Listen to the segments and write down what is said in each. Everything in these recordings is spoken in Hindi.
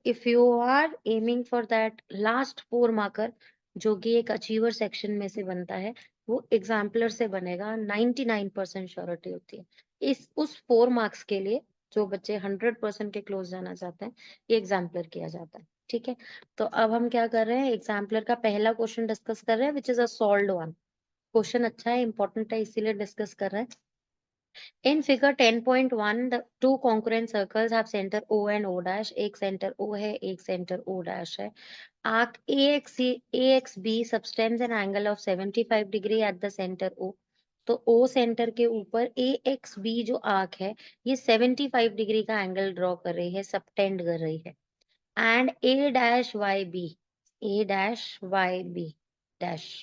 If you are aiming for that last 4 marker जो कि एक अचीवर सेक्शन में से बनता है, वो एग्जाम्पलर से बनेगा, 99% श्योरिटी होती है। इस उस 4 मार्क्स के लिए जो बच्चे 100% के क्लोज जाना चाहते हैं, ये एग्जाम्पलर किया जाता है। ठीक है, तो अब हम क्या कर रहे हैं, एग्जाम्पलर का पहला क्वेश्चन डिस्कस कर रहे हैं, which is a solved one. Question अच्छा है, इंपॉर्टेंट है, इसीलिए डिस्कस कर रहे हैं। In figure 10.1, the two concurrent circles have center O and O dash. एक center O है, एक center O dash है. Arc AXB subtends an angle of 75 degree at the center O. तो O सेंटर के ऊपर AXB जो आर्क है, ये 75 डिग्री का एंगल ड्रॉ कर रही है, सबटेंड कर रही है. And A dash YB dash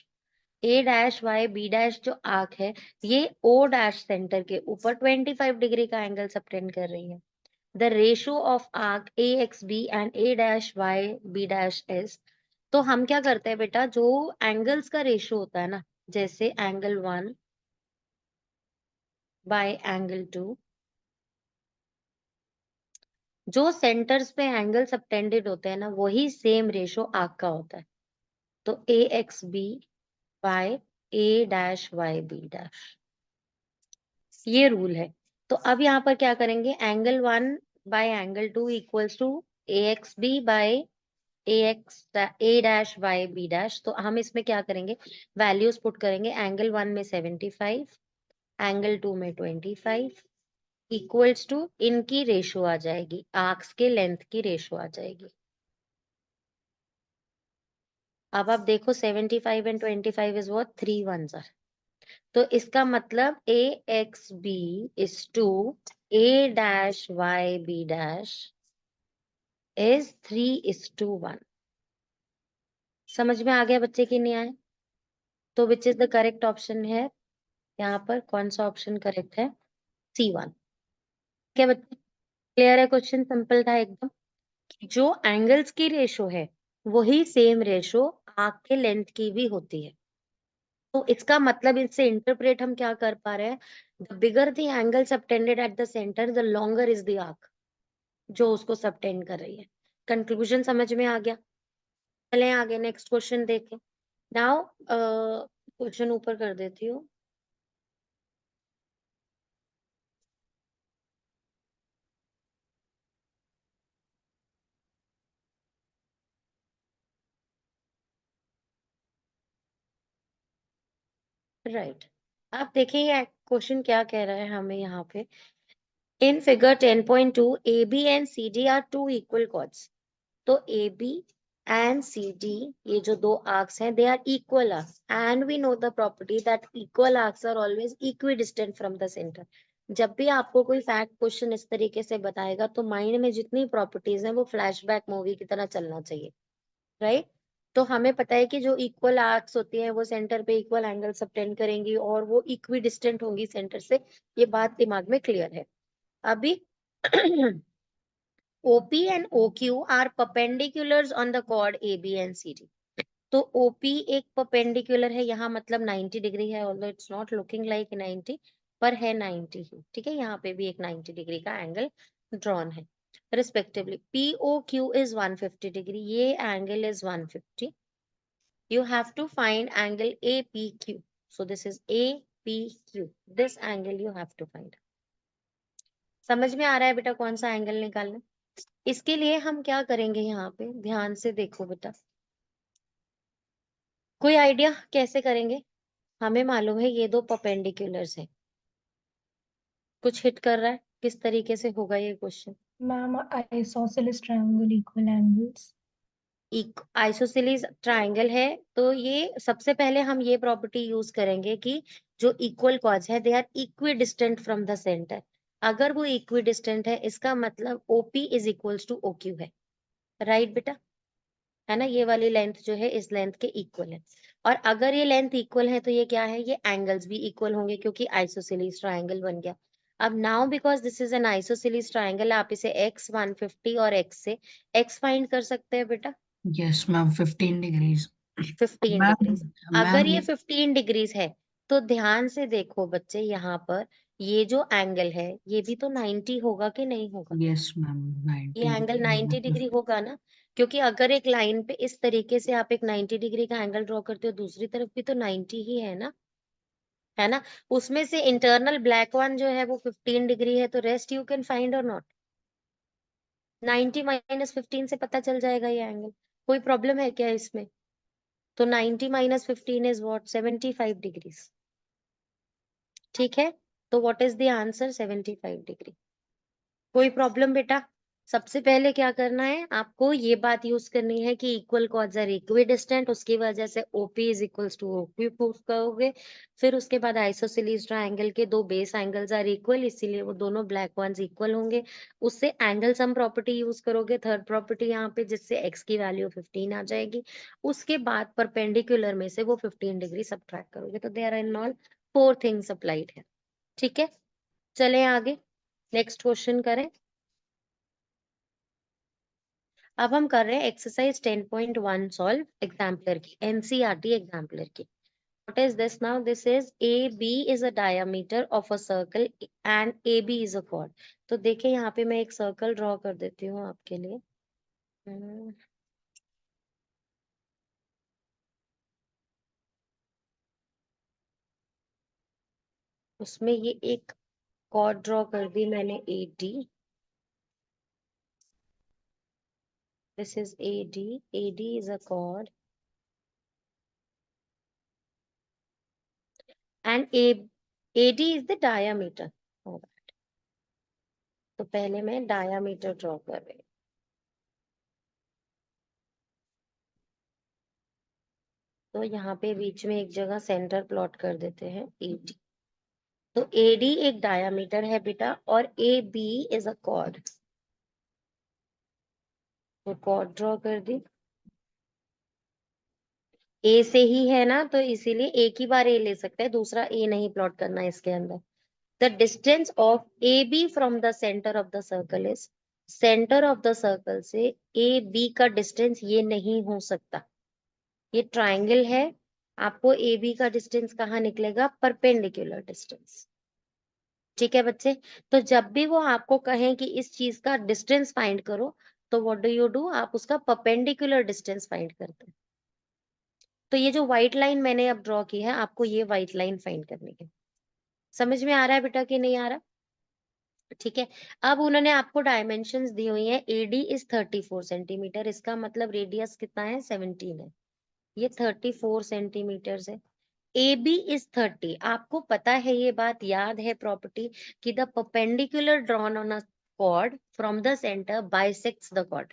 A dash Y B dash जो आर्क है, ये ओ डैश सेंटर के ऊपर 25 डिग्री का एंगल सबटेंड कर रही है. The ratio of arc A X B and A dash Y B dash is. तो हम क्या करते हैं बेटा, जो एंगल्स का रेशियो होता है ना, जैसे एंगल 1 बाय एंगल 2, जो सेंटर्स पे एंगल सबटेंडेड होते हैं ना, वही सेम रेशियो आर्क का होता है. तो A X B by A dash Y B dash, ये रूल है. तो अब यहाँ पर क्या करेंगे, angle 1 by angle 2 equals to A X B by A dash by B dash. तो हम इसमें क्या करेंगे, वैल्यूज पुट करेंगे. एंगल 1 में 75, एंगल 2 में 25 इक्वल्स टू, इनकी रेशो आ जाएगी, आर्क्स के लेंथ की रेशो आ जाएगी. अब आप देखो 75 and 25 is what, 3 1s are. तो इसका मतलब A X B is to A dash Y B dash is 3:1. समझ में आ गया बच्चे की नहीं आए? तो which is the correct option है, यहाँ पर कौन सा ऑप्शन करेक्ट है, C1. क्या बच्चे, क्लियर है? क्वेश्चन सिंपल था एकदम. जो एंगल्स की रेशो है, वही सेम रेशो आर्क के लेंथ की भी होती है. तो इसका मतलब इससे इंटरप्रेट हम क्या कर पा रहे हैं, the bigger the angle subtended at the centre, the longer is the arc जो उसको सबटेंड कर रही है. कंक्लूजन समझ में आ गया? चलें आगे, नेक्स्ट क्वेश्चन देखें. नाउ क्वेश्चन ऊपर कर देती हूँ. राइट, आप देखिए ये क्वेश्चन क्या कह रहा है हमें यहाँ पे. In figure 10.2 A B and C D are two equal chords. तो A B and C D, ये जो दो आर्क्स हैं, they are equal arcs, and we know the property that equal arcs are always equidistant from the centre. जब भी आपको कोई फैक्ट क्वेश्चन इस तरीके से बताएगा, तो माइंड में जितनी प्रॉपर्टीज हैं वो फ्लैशबैक मूवी की तरह चलना चाहिए. राइट, तो हमें पता है कि जो इक्वल आर्क्स होती हैं वो सेंटर पे इक्वल एंगल सबटेंड करेंगी और वो इक्वी डिस्टेंट होंगी सेंटर से. ये बात दिमाग में क्लियर है. अभी OP and OQ are perpendiculars on the chord AB and CD. तो OP एक perpendicular है, यहाँ मतलब 90 डिग्री है, although it's not looking like 90, पर है 90 ही. ठीक है, यहाँ पे भी एक 90 डिग्री का एंगल ड्रॉन है. Respectively, POQ is 150 डिग्री, ये angle is 150. You have to find angle APQ. So this is APQ. This angle you have to find. समझ में आ रहा है बेटा कौन सा एंगल निकालना? इसके लिए हम क्या करेंगे, यहाँ पे ध्यान से देखो बेटा. कोई आइडिया कैसे करेंगे? हमें मालूम है ये दो परपेंडिकुलर्स हैं. कुछ हिट कर रहा है, किस तरीके से होगा ये question? Ma'am isosceles triangle equal angles. Isosceles triangle है, तो ये सबसे पहले हम ये प्रॉपर्टी यूज करेंगे कि जो इक्वल कॉर्ड्स है, they are equidistant from the centre. अगर वो इक्वी डिस्टेंट है, इसका मतलब OP is equals to OQ है. राइट बेटा, है ना, ये वाली लेंथ जो है इस लेंथ के इक्वल है. और अगर ये लेंथ इक्वल है, तो ये क्या है, ये एंगल्स भी इक्वल होंगे, क्योंकि आइसोसेलेस ट्रायंगल बन गया. अब now because this is an isosceles triangle, आप इसे x 150 और x से x फाइंड कर सकते हैं बेटा. Yes ma'am, 15 degrees. 15 ma'am degrees. अगर मैम ये 15 डिग्रीज है, तो ध्यान से देखो बच्चे, यहाँ पर ये जो एंगल है ये भी तो 90 होगा कि नहीं होगा? Yes, ma'am. ये 90 एंगल degrees 90 of डिग्री होगा ना, क्योंकि अगर एक लाइन पे इस तरीके से आप एक 90 डिग्री का एंगल ड्रॉ करते हो, दूसरी तरफ भी तो 90 ही है ना? उसमें से इंटरनल ब्लैक वन जो है वो 15 डिग्री है, तो रेस्ट यू कैन फाइंड और नॉट। 90 माइनस 15 से पता चल जाएगा ये एंगल। कोई प्रॉब्लम है क्या इसमें? तो 90 माइनस 15 इज व्हाट? 75 डिग्रीज। ठीक है, तो what is the answer? 75 degree. कोई प्रॉब्लम बेटा? सबसे पहले क्या करना है आपको, ये बात यूज करनी है कि इक्वल कॉर्ड्स आर इक्विडिस्टेंट, उसकी वजह से OP is equals to OP proof करोगे। फिर उसके बाद आइसोसेलेस ट्रायंगल के दो बेस एंगल्स आर इक्वल, इसीलिए वो दोनों ब्लैक वंस इक्वल होंगे। उससे एंगल सम प्रॉपर्टी यूज करोगे, थर्ड प्रॉपर्टी यहाँ पे, जिससे एक्स की वैल्यू 15 आ जाएगी। उसके बाद परपेंडिकुलर में से वो 15 डिग्री सबट्रैक्ट करोगे। तो there are in all 4 things applied है। ठीक है, चले आगे, नेक्स्ट क्वेश्चन करें। अब हम कर रहे हैं एक्सरसाइज 10.1 सॉल्व एग्जाम्पलर की, एनसीईआरटी एग्जाम्पलर की। What is this now? This is A B is a diameter of a circle and A B is a chord. तो देखिए यहाँ पे मैं एक सर्कल ड्रॉ कर देती हूँ आपके लिए। हम्म, उसमें ये एक कॉर्ड ड्रॉ कर दी मैंने, A D. This is A D is a cord and A D is the diameter. तो पहले मैं डायमीटर ड्रॉ कर रही हूँ। तो यहाँ पे बीच में एक जगह सेंटर प्लॉट कर देते हैं, ए डी। तो ए डी एक डायमीटर है बेटा, और A B is a chord. तो कॉर्ड ड्रॉ कर दी, ए से ही है ना, तो इसीलिए एक ही बार ए ले सकते हैं, दूसरा ए नहीं प्लॉट करना है इसके अंदर। The distance of A B from the centre of the circle is, centre of the circle से ए बी का डिस्टेंस ये नहीं हो सकता, ये ट्राइंगल है। आपको ए बी का डिस्टेंस कहाँ निकलेगा? Perpendicular distance. ठीक है बच्चे, तो जब भी वो आपको कहें कि इस चीज का डिस्टेंस फाइंड करो, तो व्हाट डू यू डू? आप उसका परपेंडिकुलर डिस्टेंस फाइंड करते हैं। तो ये जो व्हाइट लाइन मैंने अब ड्रॉ की है, आपको ये व्हाइट लाइन फाइंड करनी है। समझ में आ रहा है बेटा कि नहीं आ रहा? ठीक है, अब उन्होंने आपको डायमेंशंस दी हुई है। एडी इज 34 सेंटीमीटर, इसका मतलब रेडियस कितना है? 17 है। ये 34 सेंटीमीटर है। A B is 30। आपको पता है, ये बात याद है प्रॉपर्टी, कि the perpendicular drawn on a chord from the center bisects the chord।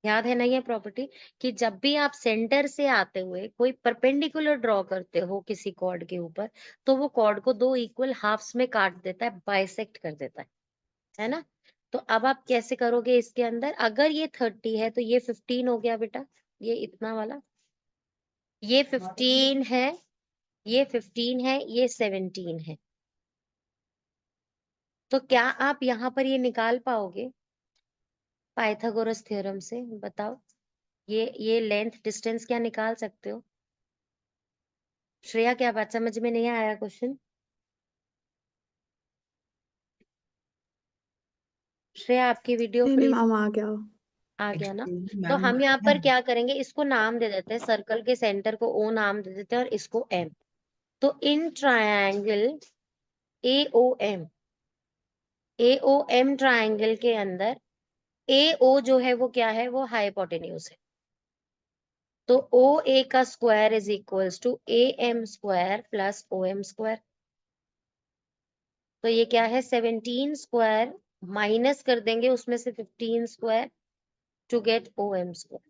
याद है ना ये प्रॉपर्टी, कि जब भी आप सेंटर से आते हुए कोई परपेंडिकुलर ड्रॉ करते हो किसी कॉर्ड के ऊपर, तो वो कॉर्ड को दो इक्वल हाफ्स में काट देता है, बाइसेक्ट कर देता है ना? तो अब आप कैसे करोगे इसके अंदर? अगर ये 30 है तो ये 15 हो गया बेटा, ये इतना वाला, ये 15 है, ये 15 है, ये 17 है। तो क्या आप यहाँ पर ये निकाल पाओगे पाइथागोरस थ्योरम से? बताओ, ये लेंथ डिस्टेंस क्या निकाल सकते हो? श्रेया, क्या बात समझ में नहीं आया क्वेश्चन? श्रेया, आपकी वीडियो नहीं नहीं फ्रीज मैम आ गया। आ गया ना? Excuse me, तो ma'am. हम यहाँ पर क्या करेंगे, इसको नाम दे देते हैं, सर्कल के सेंटर को ओ नाम दे देते हैं और इसको एम। तो in triangle A O M, A O M triangle के अंदर ए ओ जो है वो क्या है? वो हाइपोटेन्यूज है। तो ओ ए का square is equals to A M square plus O M square. तो ये क्या है? 17 स्क्वायर माइनस कर देंगे उसमें से 15 square to get O M square.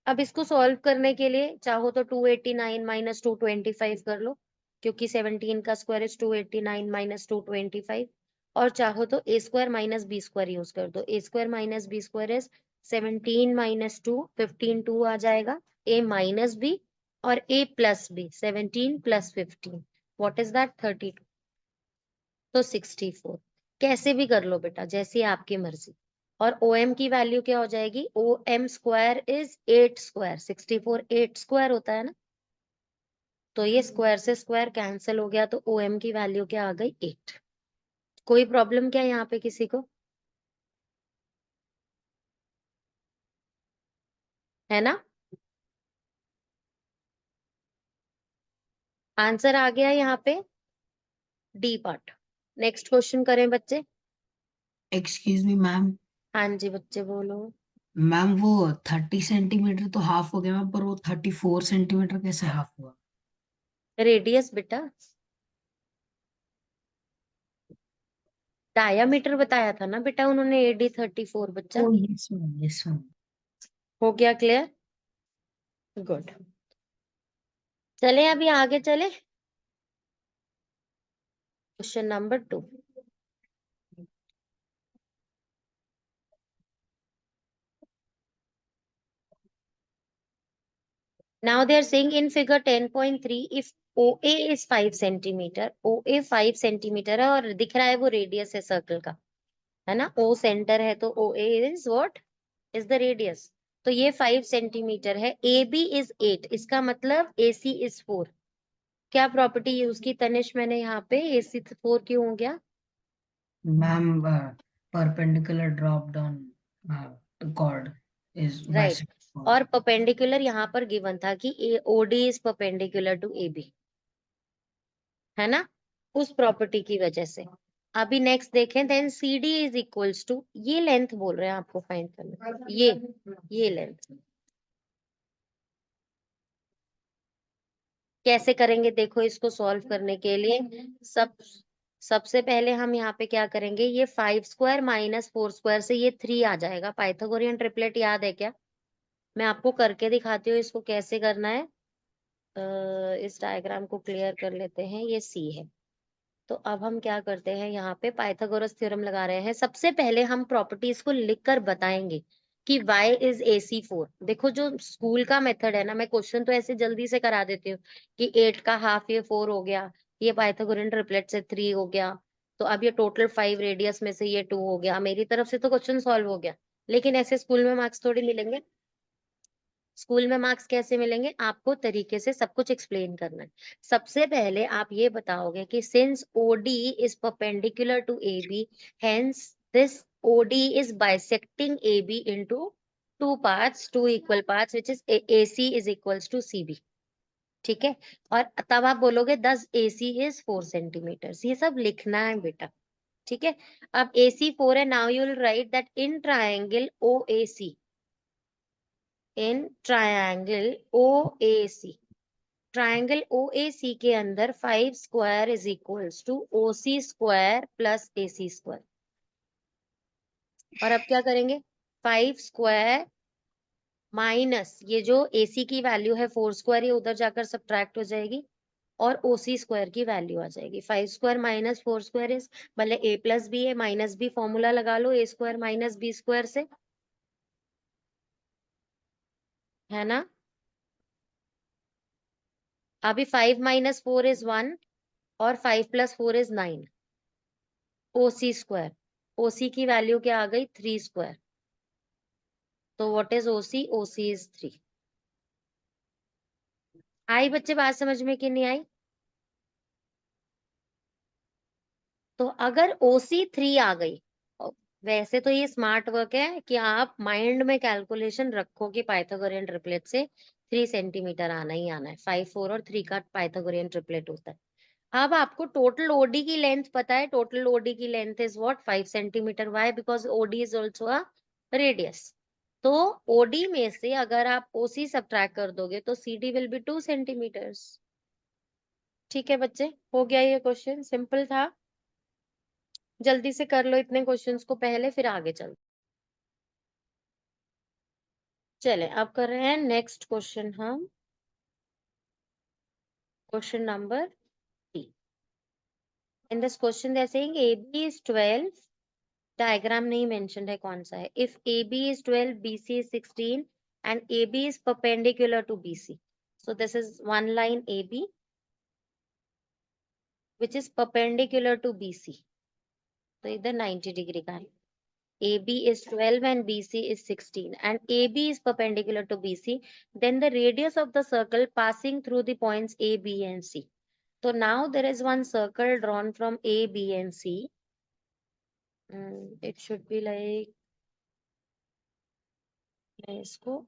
अब इसको सॉल्व करने के लिए चाहो तो 289 माइनस 225 कर लो, क्योंकि 17 का स्क्वायर इज 289 माइनस 225। और चाहो तो A square minus B square use कर दो। A square minus B square is 17 minus 2, 15 2 आ जाएगा, ए माइनस बी और A plus B, 17 plus 15, what is that? 32। तो 64। कैसे भी कर लो बेटा, जैसी आपकी मर्जी। और ओ एम की वैल्यू क्या हो जाएगी? O M square is 8 square, 64 8 square होता है ना? तो ये स्क्वायर से स्क्वायर कैंसिल हो गया, तो OM की वैल्यू क्या आ गई 8। कोई प्रॉब्लम क्या यहाँ पे किसी को, है ना? आंसर आ गया यहाँ पे डी पार्ट। नेक्स्ट क्वेश्चन करें बच्चे। Excuse me ma'am. हाँ जी बच्चे बोलो। मैम वो 30 सेंटीमीटर तो हाफ हो गया मैम, पर वो 34 सेंटीमीटर कैसे हाफ हुआ? रेडियस बेटा, डायामीटर बताया था ना बेटा उन्होंने, AD 34 बच्चा। ओ यस मैम, यस मैम। हो गया क्लियर? गुड। चले अभी आगे चले, question number 2। Now they are saying in figure 10.3 if OA is 5 centimetre, OA 5 centimetre है और दिख रहा है वो रेडियस है सर्कल का, है ना? O सेंटर है तो OA is what? Is the radius। तो ये 5 सेंटीमीटर है, AB is 8, इसका मतलब AC is 4। क्या प्रॉपर्टी यूज की तनिष मैंने यहाँ पे, AC 4 क्यों हो गया? Ma'am perpendicular drop down chord is right, bisector. और परपेंडिकुलर यहाँ पर गिवन था कि OD is perpendicular to AB, है ना? उस प्रॉपर्टी की वजह से। अभी नेक्स्ट देखें, then CD is equals to, ये लेंथ बोल रहे हैं आपको फाइंड करना, ये लेंथ कैसे करेंगे देखो। इसको सॉल्व करने के लिए सबसे पहले हम यहाँ पे क्या करेंगे, ये 5 स्क्वायर माइनस 4 स्क्वायर से ये 3 आ जाएगा। पाइथागोरियन ट्रिपलेट याद है क्या? मैं आपको करके दिखाती हूँ इसको कैसे करना है। इस डायग्राम को क्लियर कर लेते हैं, ये C है। तो अब हम क्या करते हैं, यहाँ पे पाइथागोरस थ्योरम लगा रहे हैं। सबसे पहले हम प्रॉपर्टीज को लिखकर बताएंगे कि y इज AC 4। देखो जो स्कूल का मेथड है ना, मैं क्वेश्चन तो ऐसे जल्दी से करा देती हूँ कि 8 का हाफ ये 4 हो गया, ये पाइथागोरियन ट्रिपलेट से 3 हो गया, तो अब ये टोटल 5 रेडियस में से ये 2 हो गया, मेरी तरफ से तो क्वेश्चन सॉल्व हो गया। लेकिन ऐसे स्कूल में मार्क्स थोड़ी मिलेंगे। स्कूल में मार्क्स कैसे मिलेंगे, आपको तरीके से सब कुछ एक्सप्लेन करना है। सबसे पहले आप ये बताओगे कि since OD is perpendicular to AB, hence this OD is bisecting AB into two parts, two equal parts, which is AC is equals to CB। ठीक है, और तब आप बोलोगे 10 AC इज 4 सेंटीमीटर। ये सब लिखना है बेटा, ठीक है? अब AC 4 है, now you will write that in triangle OAC, in triangle OAC, triangle OAC के अंदर 5 square is equals to OC square plus AC square. और अब क्या करेंगे, 5 स्क्वायर माइनस ये जो AC की वैल्यू है 4 स्क्वायर, ये उधर जाकर सब्ट्रैक्ट हो जाएगी और OC स्क्वायर की वैल्यू आ जाएगी। 5 स्क्वायर माइनस 4 स्क्वायर इज, मतलब A प्लस B है, माइनस B फॉर्मूला लगा लो A square minus B square से, है ना? अभी 5 माइनस 4 इज 1 और 5 plus 4 is 9। OC square, OC की वैल्यू क्या आ गई 3 स्क्वायर। तो what is OC? OC is 3। आई बच्चे बात समझ में कि नहीं आई? तो अगर OC 3 आ गई, वैसे तो ये स्मार्ट वर्क है कि आप माइंड में कैलकुलेशन रखो कि पाइथागोरियन ट्रिपलेट से 3 सेंटीमीटर आना ही आना है। 5, 4 और 3 का पाइथागोरियन ट्रिपलेट होता है। अब आपको टोटल OD की लेंथ पता है, टोटल OD की length is what 5 centimetre. Why? Because OD is also a radius. तो OD में से अगर आप OC सब्ट्रैक्ट कर दोगे तो CD विल बी 2 सेंटीमीटर्स। ठीक है बच्चे, हो गया ये क्वेश्चन, सिंपल था। जल्दी से कर लो इतने क्वेश्चंस को पहले, फिर आगे चल। चले अब कर रहे हैं नेक्स्ट क्वेश्चन हम, question number 3। In this question they are saying AB is 12, diagram नहीं मेंशन्ड है कौन सा है। If AB is 12, BC is 16 and AB is perpendicular to BC, so this is one line AB which is perpendicular to BC, तो इधर 90 डिग्री का है। AB is 12 and BC is 16 and AB is perpendicular to BC, then the radius of the circle passing through the points A, B and C. So now there is one circle drawn from A, B and C. It should be like,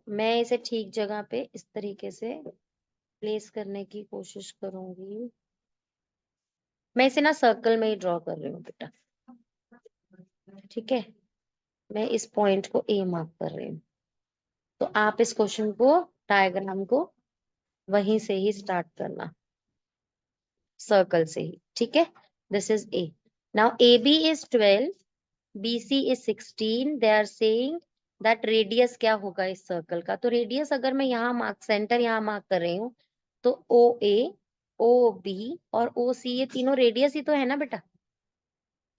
मैं इसे ठीक जगह पे इस तरीके से प्लेस करने की कोशिश करूंगी। मैं इसे ना सर्कल में ही ड्रॉ कर रही हूँ बेटा, ठीक है। मैं इस पॉइंट को ए मार्क कर रही हूँ, तो आप इस क्वेश्चन को, डायग्राम को वहीं से ही स्टार्ट करना, सर्कल से ही, ठीक है। This is A. Now A B is 12, BC is 16। They are saying that radius क्या होगा इस सर्कल का। तो रेडियस अगर मैं यहाँ मार्क, सेंटर यहाँ मार्क कर रही हूँ, तो OA, OB और OC ये तीनों रेडियस ही तो है ना बेटा,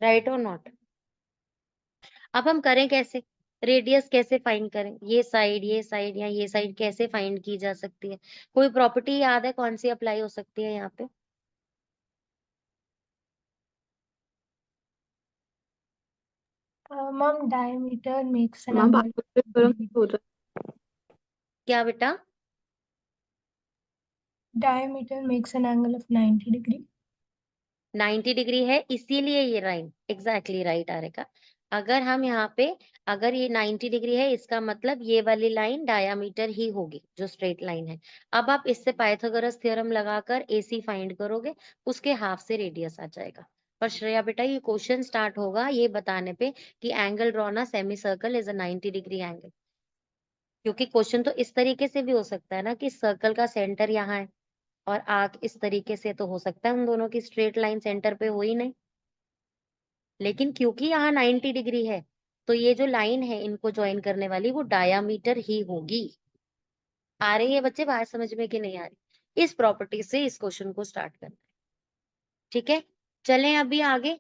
राइट और नॉट। अब हम करें कैसे, रेडियस कैसे फाइंड करें, ये साइड या ये साइड कैसे फाइंड की जा सकती है। कोई प्रॉपर्टी याद है कौन सी अप्लाई हो सकती है यहाँ पे? Ma'am, diameter makes an ma'am angle. हो रहा क्या बेटा? Diameter makes an angle of 90 degree. 90 degree है, इसीलिए ये लाइन एग्जैक्टली राइट आएगा। अगर हम यहाँ पे, अगर ये 90 डिग्री है, इसका मतलब ये वाली लाइन डायामीटर ही होगी, जो स्ट्रेट लाइन है। अब आप इससे पाइथागोरस थ्योरम लगाकर AC फाइंड करोगे, उसके हाफ से रेडियस आ जाएगा। पर श्रेया बेटा, ये क्वेश्चन स्टार्ट होगा ये बताने पे कि angle drawn semi circle is a 90 degree angle. क्योंकि क्वेश्चन तो इस तरीके से भी हो सकता है ना कि सर्कल का सेंटर यहाँ है और आर्क इस तरीके से, तो हो सकता है उन दोनों की स्ट्रेट लाइन सेंटर पे हो ही नहीं। लेकिन क्योंकि यहाँ 90 डिग्री है, तो ये जो लाइन है इनको ज्वाइन करने वाली, वो डायामीटर ही होगी। आ रही है बच्चे बात समझ में कि नहीं आ रही? इस प्रॉपर्टी से इस क्वेश्चन को स्टार्ट करना है, ठीक है। चलें अभी आगे,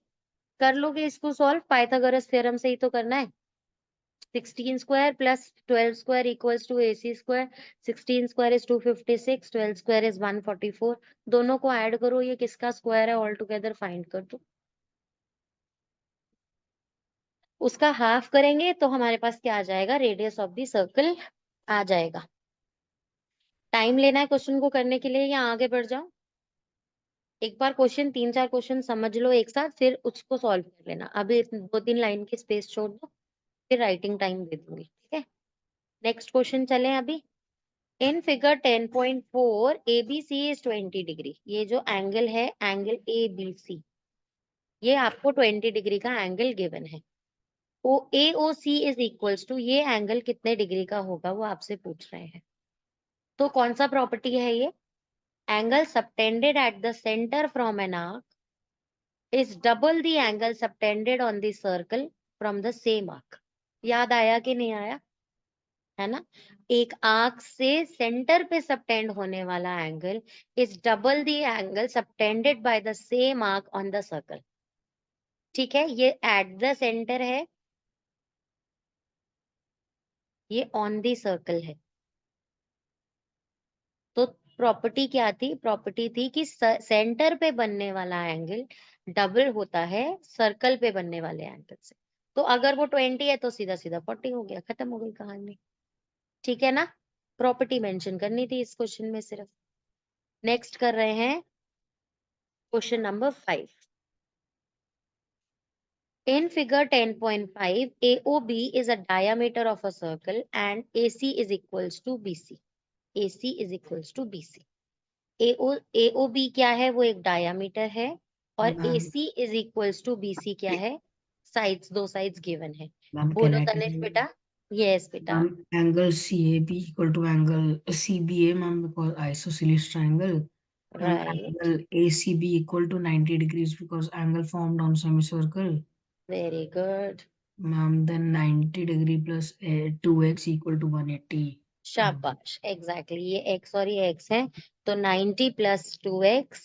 कर लोगे इसको सॉल्व, पाइथागोरस थ्योरम से ही तो करना है। 16 square plus 12 square equals to AC square. 16 square is 256, 12 square is 144। दोनों को ऐड करो, ये किसका स्क्वायर है ऑल टुगेदर फाइंड कर दो। उसका हाफ करेंगे तो हमारे पास क्या आ जाएगा, रेडियस ऑफ द सर्कल आ जाएगा। टाइम लेना है क्वेश्चन को करने के लिए या आगे बढ़ जाओ? एक बार क्वेश्चन, 3-4 क्वेश्चन समझ लो एक साथ, फिर उसको सॉल्व कर लेना। अभी 2-3 लाइन की स्पेस छोड़ दो, फिर राइटिंग टाइम दे दूंगी, ठीक है। नेक्स्ट क्वेश्चन चलें अभी। In figure 10.4 ABC is 20 degree. ये जो एंगल है, एंगल ABC, ये आपको 20 डिग्री का एंगल गिवन है। AOC इज इक्वल्स टू, ये एंगल कितने डिग्री का होगा वो आपसे पूछ रहे हैं। तो कौन सा प्रॉपर्टी है ये? Angle subtended at the centre from an arc is double the angle subtended on the circle from the same arc. याद आया कि नहीं आया? है ना, एक आर्क से सेंटर पे सबटेंड होने वाला angle is double the angle subtended by the same arc on the circle. ठीक है, ये एट द सेंटर है, ये ऑन द सर्कल है। तो प्रॉपर्टी क्या थी? प्रॉपर्टी थी कि सेंटर पे बनने वाला एंगल डबल होता है सर्कल पे बनने वाले एंगल से। तो अगर वो 20 है तो सीधा सीधा 40 हो गया, खत्म हो गई कहानी। ठीक है ना, प्रॉपर्टी मेंशन करनी थी इस क्वेश्चन में सिर्फ। नेक्स्ट कर रहे हैं question number 5। In figure 10.5, AOB is a diameter of a circle and AC is equals to BC. AC is equals to BC. AOB क्या है? वो एक डायामीटर है, और ma'am AC is equals to BC क्या है? साइड्स, दो साइड्स गिवन है। मैम बोलो तनिष बेटा। यस बेटा। Ma'am angle CAB equal to angle CBA ma'am, because isosceles triangle. Ma'am right, angle ACB equal to 90 degrees because angle formed on semicircle. Very good, ma'am then 90 degree plus 2x equal to 180. शाबाश, एग्जैक्टली ये x और ये x है, तो 90 plus 2x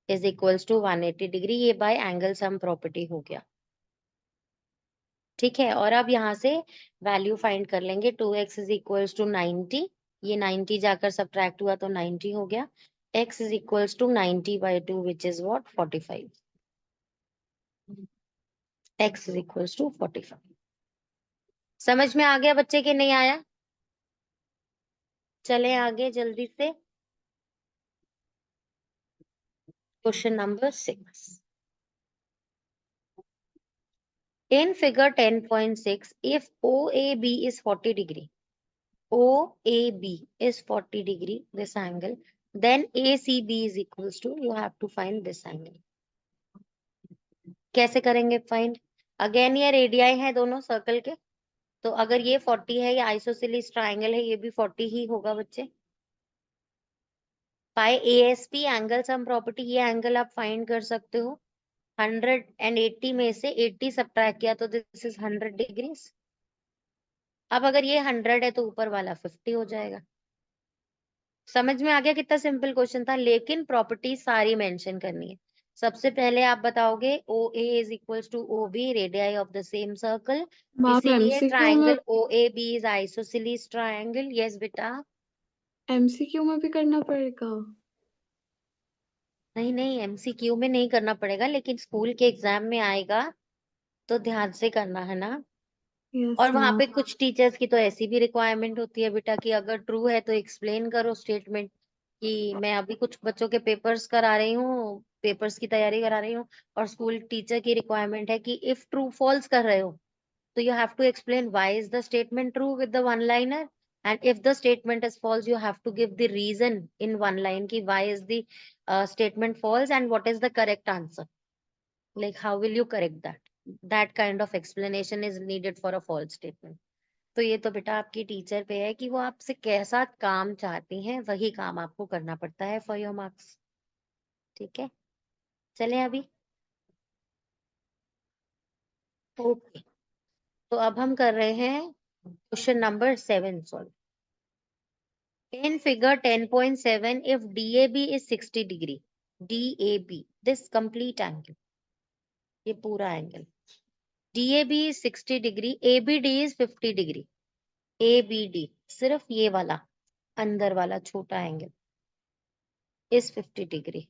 is equals to 180 degree. ये बाय एंगल सम प्रॉपर्टी हो गया, ठीक है। और अब यहाँ से वैल्यू फाइंड कर लेंगे। 2x इज इक्वल्स टू 90, ये 90 जाकर सब्ट्रैक्ट हुआ तो 90 हो गया। x is equals to 90/2 which is what, 45। x is equals to 45। समझ में आ गया बच्चे के नहीं आया? चले आगे जल्दी से। Question number 6। In figure 10.6, if OAB is 40 degree, OAB is 40 degree, this angle, then ACB is equals to, you have to find this angle. कैसे करेंगे फाइंड? अगेन ये रेडियाई है दोनों सर्कल के, तो अगर ये 40 है, ये आइसोसेलेस ट्राइंगल है, ये भी 40 ही होगा बच्चे। By ASP angle sum property, ये एंगल आप फाइंड कर सकते हो। 180 में से 80 सब्ट्रैक्ट किया तो दिस इज 100 डिग्रीज। अब अगर ये 100 है तो ऊपर वाला 50 हो जाएगा। समझ में आ गया कितना सिंपल क्वेश्चन था, लेकिन प्रॉपर्टी सारी मेंशन करनी है। सबसे पहले आप बताओगे OA is equals to OB, radii of the same circle, ma'am इसीलिए एमसीक्यू में triangle OAB is isosceles triangle. Yes बेटा। एमसीक्यू में भी करना पड़ेगा। नहीं नहीं, MCQ में नहीं करना पड़ेगा, लेकिन स्कूल के एग्जाम में आएगा तो ध्यान से करना है ना। यस और वहां मैम। पे कुछ टीचर्स की तो ऐसी भी रिक्वायरमेंट होती है बेटा कि अगर ट्रू है तो एक्सप्लेन करो स्टेटमेंट, कि मैं अभी कुछ बच्चों के पेपर्स करा रही हूँ, पेपर्स की तैयारी करा रही हूँ, और स्कूल टीचर की रिक्वायरमेंट है कि इफ ट्रू फॉल्स कर रहे हो तो you have to explain why is the statement true with the one liner, and if the statement is false you have to give the reason in one line ki why is the statement false and what is the correct answer, like how will you correct that kind of explanation is needed for a false statement. तो ये तो बेटा आपकी टीचर पे है कि वो आपसे कैसा काम चाहती हैं, वही काम आपको करना पड़ता है फॉर योर मार्क्स। ठीक है, चलें अभी। ओके, तो अब हम कर रहे हैं question number 7 solve. In figure 10.7, if DAB is 60 degree, DAB, this complete angle, ये पूरा angle, DAB is 60 degree, ABD is 50 degree, ABD सिर्फ ये वाला अंदर वाला छोटा angle is 50 degree,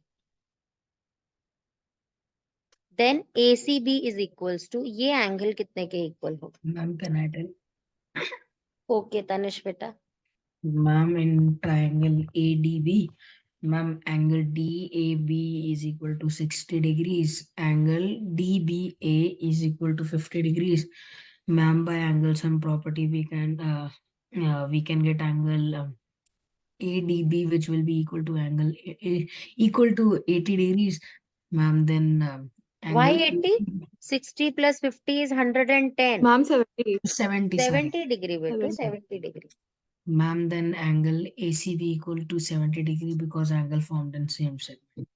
then ACB is equals to, ये एंगल कितने के इक्वल होगा? Ma'am can I tell? Okay Tanish बेटा। Ma'am in triangle ADB, ma'am angle DAB is equal to 60 degrees, angle DBA is equal to 50 degrees. Ma'am, by angle sum property we can get angle ADB, which will be equal to angle equal to 80 degrees. Ma'am, then Why angle 80? 60 plus 50 is 110, ma'am 70 70, sorry. 70 degree बेटू, 70 70 degree. Ma'am, then angle ACB equal to 70 degree because angle formed in same segment.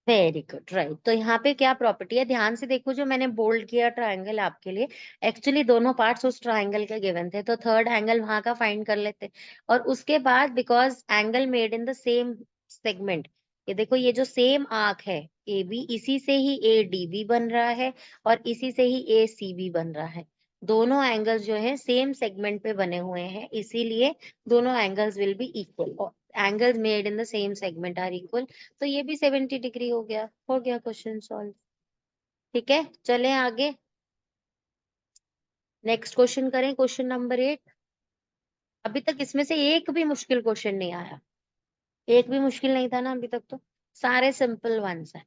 Very good, right. तो यहाँ पे क्या प्रॉपर्टी है, ध्यान से देखो, जो मैंने बोल्ड किया ट्रायंगल आपके लिए, एक्चुअली दोनों पार्ट्स उस ट्रायंगल के गिवन थे, तो थर्ड एंगल वहां का फाइंड कर लेते। और उसके बाद because angle made in the same segment, ये देखो ये जो सेम आर्क है AB, इसी से ही ADB बन रहा है और इसी से ही ACB बन रहा है। दोनों एंगल्स जो है सेम सेगमेंट पे बने हुए हैं, इसीलिए दोनों angles will be equal, angles made in the same segment are equal. तो ये भी 70 डिग्री हो गया क्वेश्चन सॉल्व। ठीक है, चलें आगे, नेक्स्ट क्वेश्चन करें, क्वेश्चन नंबर 8। अभी तक इसमें से एक भी मुश्किल क्वेश्चन नहीं आया, एक भी मुश्किल नहीं था ना अभी तक, तो सारे सिंपल वंस हैं।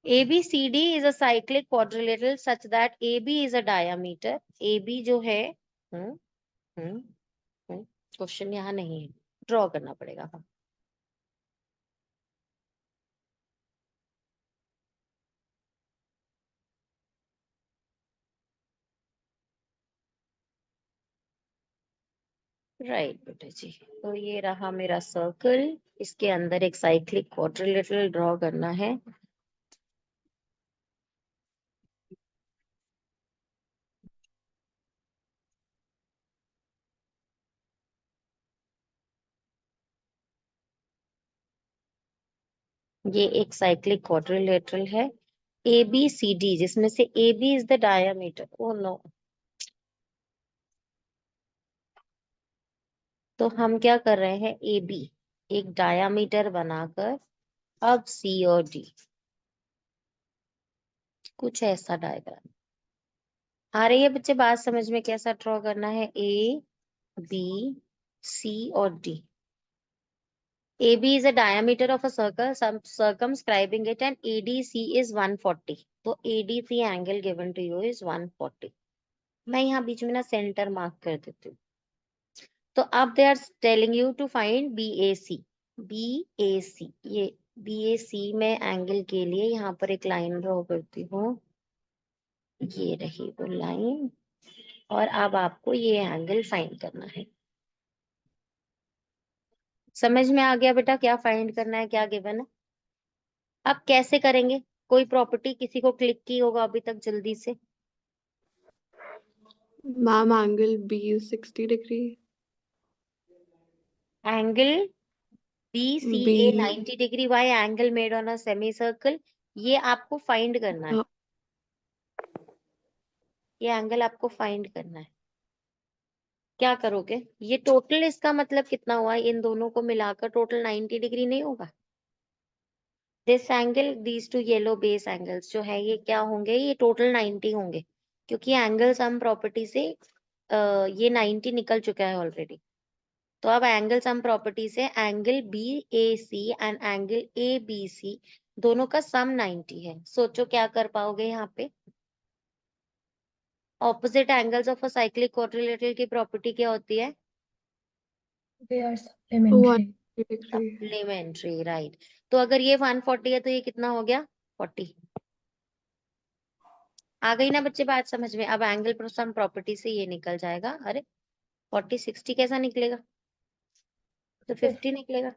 ABCD is a cyclic quadrilateral such that AB is a diameter, AB जो है, क्वेश्चन यहाँ नहीं है, ड्रॉ करना पड़ेगा। हाँ, राइट बेटा जी। तो ये रहा मेरा सर्कल, इसके अंदर एक साइक्लिक क्वाड्रिलेटरल ड्रॉ करना है। ये एक साइक्लिक क्वाड्रिलेटरल है ABCD, जिसमें से AB is the diameter. Oh no, तो हम क्या कर रहे हैं, AB एक डायमीटर बनाकर, अब C और D, कुछ ऐसा डायग्राम। आ रही है बच्चे बात समझ में? कैसा ड्रॉ करना है? ए बी सी और D. AB is a diameter of a circle, circumscribing it, and ADC is 140. तो ADC angle given to you is 140. मैं यहाँ बीच में ना सेंटर मार्क कर देती हूँ। तो अब they are telling you to find BAC। BAC, ये BAC में एंगल के लिए यहाँ पर एक लाइन ड्रॉ करती हूँ। ये रही वो लाइन, और अब आपको ये एंगल फाइंड करना है। समझ में आ गया बेटा क्या फाइंड करना है, क्या गिवन है? अब कैसे करेंगे? कोई प्रॉपर्टी किसी को क्लिक की होगा अभी तक जल्दी से? Ma'am angle B is 60 degree. Angle BCA 90 degree, why angle made on a semicircle. ये आपको फाइंड करना है, ये एंगल आपको फाइंड करना है। क्या करोगे? ये टोटल इसका मतलब कितना हुआ? इन दोनों को मिलाकर टोटल 90 डिग्री नहीं होगा? This angle, these two yellow base angles जो है ये क्या होंगे? ये टोटल 90 होंगे, क्योंकि एंगल सम प्रॉपर्टी से ये 90 निकल चुका है ऑलरेडी। तो अब एंगल सम प्रॉपर्टी से angle BAC and angle ABC दोनों का सम 90 है। सोचो क्या कर पाओगे यहाँ पे? Opposite angles of a cyclic quadrilateral की प्रॉपर्टी क्या होती है? They are supplementary. 180 degree. Supplementary, right. तो अगर ये 140 है तो ये कितना हो गया? 40। आ गई ना बच्चे बात समझ में? अब एंगल सम प्रॉपर्टी से ये निकल जाएगा। अरे 40 60 कैसा निकलेगा? तो 50 निकलेगा।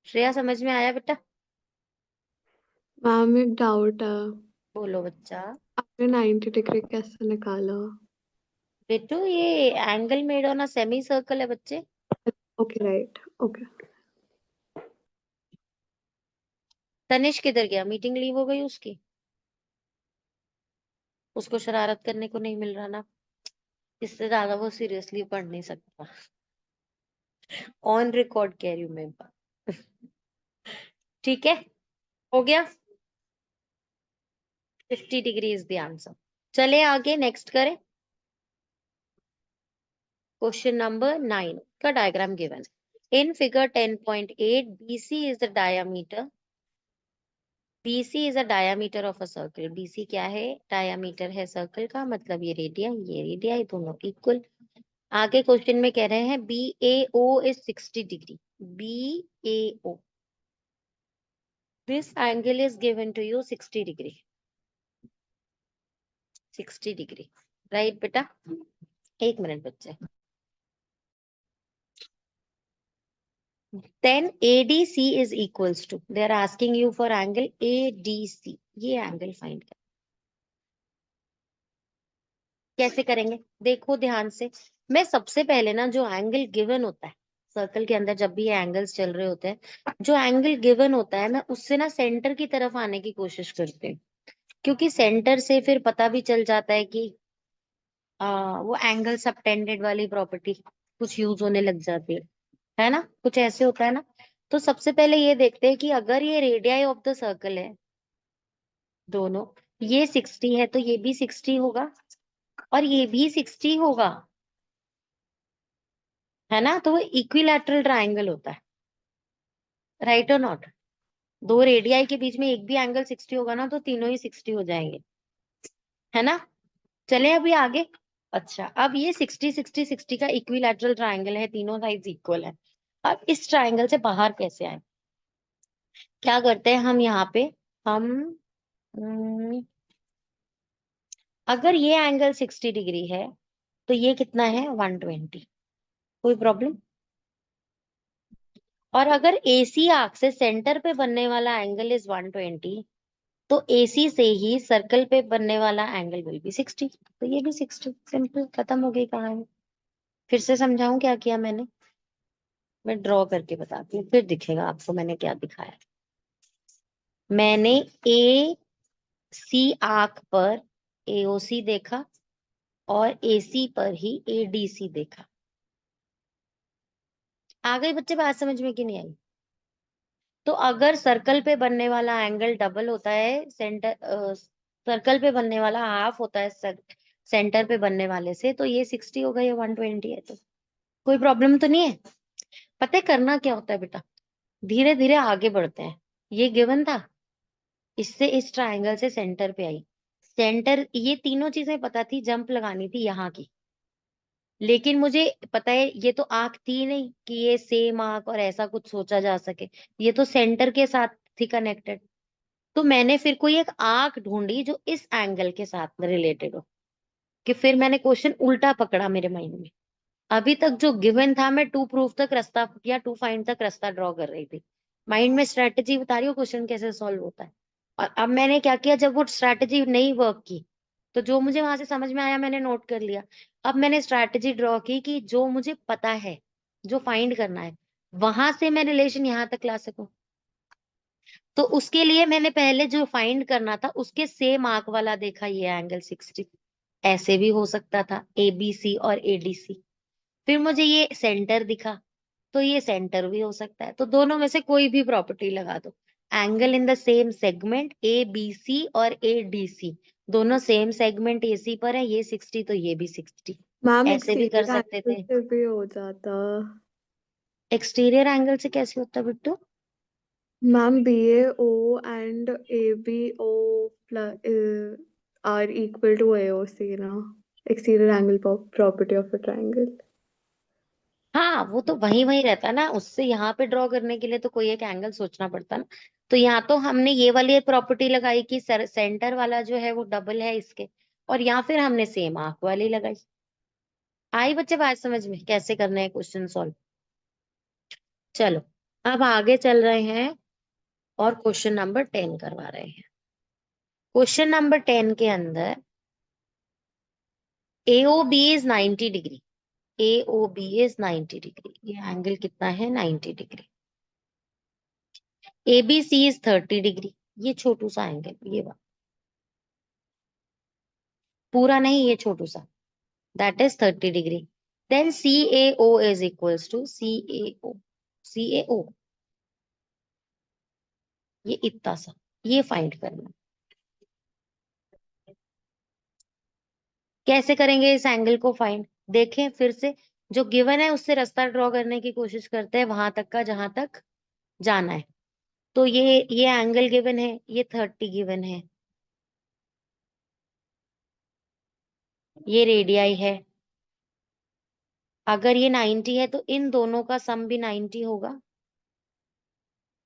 श्रेया समझ में आया बेटा? मैम एक डाउट है, बोलो बच्चा। आपने 90 डिग्री कैसे निकाला? बेटू ये angle made on a semi circle है बच्चे। Okay right, okay. तनिष्क किधर गया? मीटिंग लीव हो गई उसकी? उसको शरारत करने को नहीं मिल रहा ना, इससे ज्यादा वो सीरियसली पढ़ नहीं सकता। ऑन रिकॉर्ड कह रही हूँ मैं बात। ठीक है, हो गया। 50 डिग्री इज द आंसर। चले आगे नेक्स्ट करें। क्वेश्चन नंबर 9 का diagram given in figure 10.8। BC is the diameter, BC is a diameter of a circle। BC क्या है? डायामीटर है सर्कल का, मतलब ये रेडियाई दोनों इक्वल। आगे क्वेश्चन में कह रहे हैं BAO is 60 degree. BAO, this angle is given to you 60 degree. 60 degree, right बेटा? एक मिनट बच्चे। Then ADC is equals to, they are asking you for angle ADC। ये एंगल फाइंड कर कैसे करेंगे? देखो ध्यान से। मैं सबसे पहले ना जो एंगल गिवन होता है सर्कल के अंदर, जब भी ये एंगल्स चल रहे होते हैं, जो एंगल गिवन होता है मैं उससे ना सेंटर की तरफ आने की कोशिश करती हूँ, क्योंकि सेंटर से फिर पता भी चल जाता है कि वो एंगल सबटेंडेड वाली प्रॉपर्टी कुछ यूज होने लग जाती है ना? कुछ ऐसे होता है ना। तो सबसे पहले ये देखते हैं कि अगर ये रेडियाई ऑफ द सर्कल है दोनों, ये 60 है तो ये भी 60 होगा और ये भी 60 होगा, है ना? तो वो इक्विलैटरल ट्रायंगल होता है, राइट और नॉट? दो रेडियाई के बीच में एक भी एंगल 60 होगा ना तो तीनों ही 60 हो जाएंगे, है ना? चले अभी आगे। अच्छा, अब ये 60 60 60 का इक्विलैटरल ट्रायंगल है, तीनों साइड्स इक्वल है। अब इस ट्रायंगल से बाहर कैसे आए? क्या करते हैं हम यहाँ पे? हम अगर ये एंगल 60 डिग्री है तो ये कितना है? 120। कोई प्रॉब्लम? और अगर AC आर्क से सेंटर पे बनने वाला एंगल इज 120, तो AC से ही सर्कल पे बनने वाला एंगल विल बी 60। तो ये भी 60। सिंपल, खत्म हो गई कहानी। फिर से समझाऊं क्या किया मैंने? मैं ड्रॉ करके बताती हूँ, फिर दिखेगा आपको मैंने क्या दिखाया। मैंने AC आर्क पर AOC देखा और AC पर ही ADC देखा। आ गई बच्चे बात समझ में कि नहीं आई? तो अगर सर्कल पे बनने वाला एंगल डबल होता है सेंटर सर्कल पे बनने वाला हाफ होता है सेंटर पे बनने वाले से, तो ये 60 होगा, ये 120 है, तो कोई प्रॉब्लम तो नहीं है। पता है करना क्या होता है बेटा, धीरे धीरे आगे बढ़ते हैं। ये गिवन था, इससे इस ट्रायंगल से सेंटर पे आई, सेंटर, ये तीनों चीजें पता थी, जंप लगानी थी यहाँ की, लेकिन मुझे पता है ये तो आंख थी नहीं कि ये सेम आंख और ऐसा कुछ सोचा जा सके, ये तो सेंटर के साथ थी कनेक्टेड। तो मैंने फिर कोई एक आंख ढूंढी जो इस एंगल के साथ रिलेटेड हो, कि फिर मैंने क्वेश्चन उल्टा पकड़ा मेरे माइंड में। अभी तक जो गिवन था, मैं टू प्रूफ तक रास्ता या टू फाइंड तक रास्ता ड्रॉ कर रही थी, माइंड में स्ट्रेटेजी बता रही हूँ क्वेश्चन कैसे सॉल्व होता है। और अब मैंने क्या किया, जब वो स्ट्रेटेजी नहीं वर्क की, तो जो मुझे वहां से समझ में आया मैंने नोट कर लिया। अब मैंने स्ट्रेटेजी ड्रॉ की कि जो मुझे पता है, जो फाइंड करना है, वहां से मैं रिलेशन यहाँ तक ला सकूं। तो उसके लिए मैंने पहले जो फाइंड करना था उसके सेम आर्क वाला देखा, ये एंगल 60। ऐसे भी हो सकता था एबीसी और एडीसी। फिर मुझे ये सेंटर दिखा, तो ये सेंटर भी हो सकता है, तो दोनों में से कोई भी प्रॉपर्टी लगा दो। Angle in the same segment A B C और ए डी सी, दोनों सेम सेगमेंट एसी पर है, ये 60 तो ये भी 60। मैम ऐसे भी कर एक्सटीरियर सकते एंगल थे। से भी हो जाता। एक्सटीरियर एंगल से कैसे होता Bittu? Ma'am BAO and ABO are equal to AOC ना, exterior angle property of a triangle. हाँ, वो तो वही वही रहता ना, उससे यहाँ पे ड्रॉ करने के लिए तो कोई एक एंगल सोचना पड़ता ना। तो यहाँ तो हमने ये वाली प्रॉपर्टी लगाई कि सेंटर वाला जो है वो डबल है इसके, और यहाँ फिर हमने सेम आर्क वाली लगाई। आई बच्चे बात समझ में कैसे करने हैं क्वेश्चन सॉल्व? चलो अब आगे चल रहे हैं और क्वेश्चन नंबर 10 करवा रहे हैं। क्वेश्चन नंबर 10 के अंदर AOB is 90 degree, AOB is 90 degree, ये एंगल कितना है 90 डिग्री। ABC इज 30 डिग्री, ये छोटू सा एंगल, ये वाला पूरा नहीं, ये छोटू सा, that is 30 degree. Then CAO is equals to CAO, ये इतना सा, ये फाइंड करना। कैसे करेंगे इस एंगल को फाइंड? देखें फिर से, जो गिवन है उससे रास्ता ड्रॉ करने की कोशिश करते हैं वहां तक का जहां तक जाना है। तो ये एंगल गिवन है, ये 30 गिवन है, ये रेडियाई है। अगर ये 90 है तो इन दोनों का सम भी 90 होगा,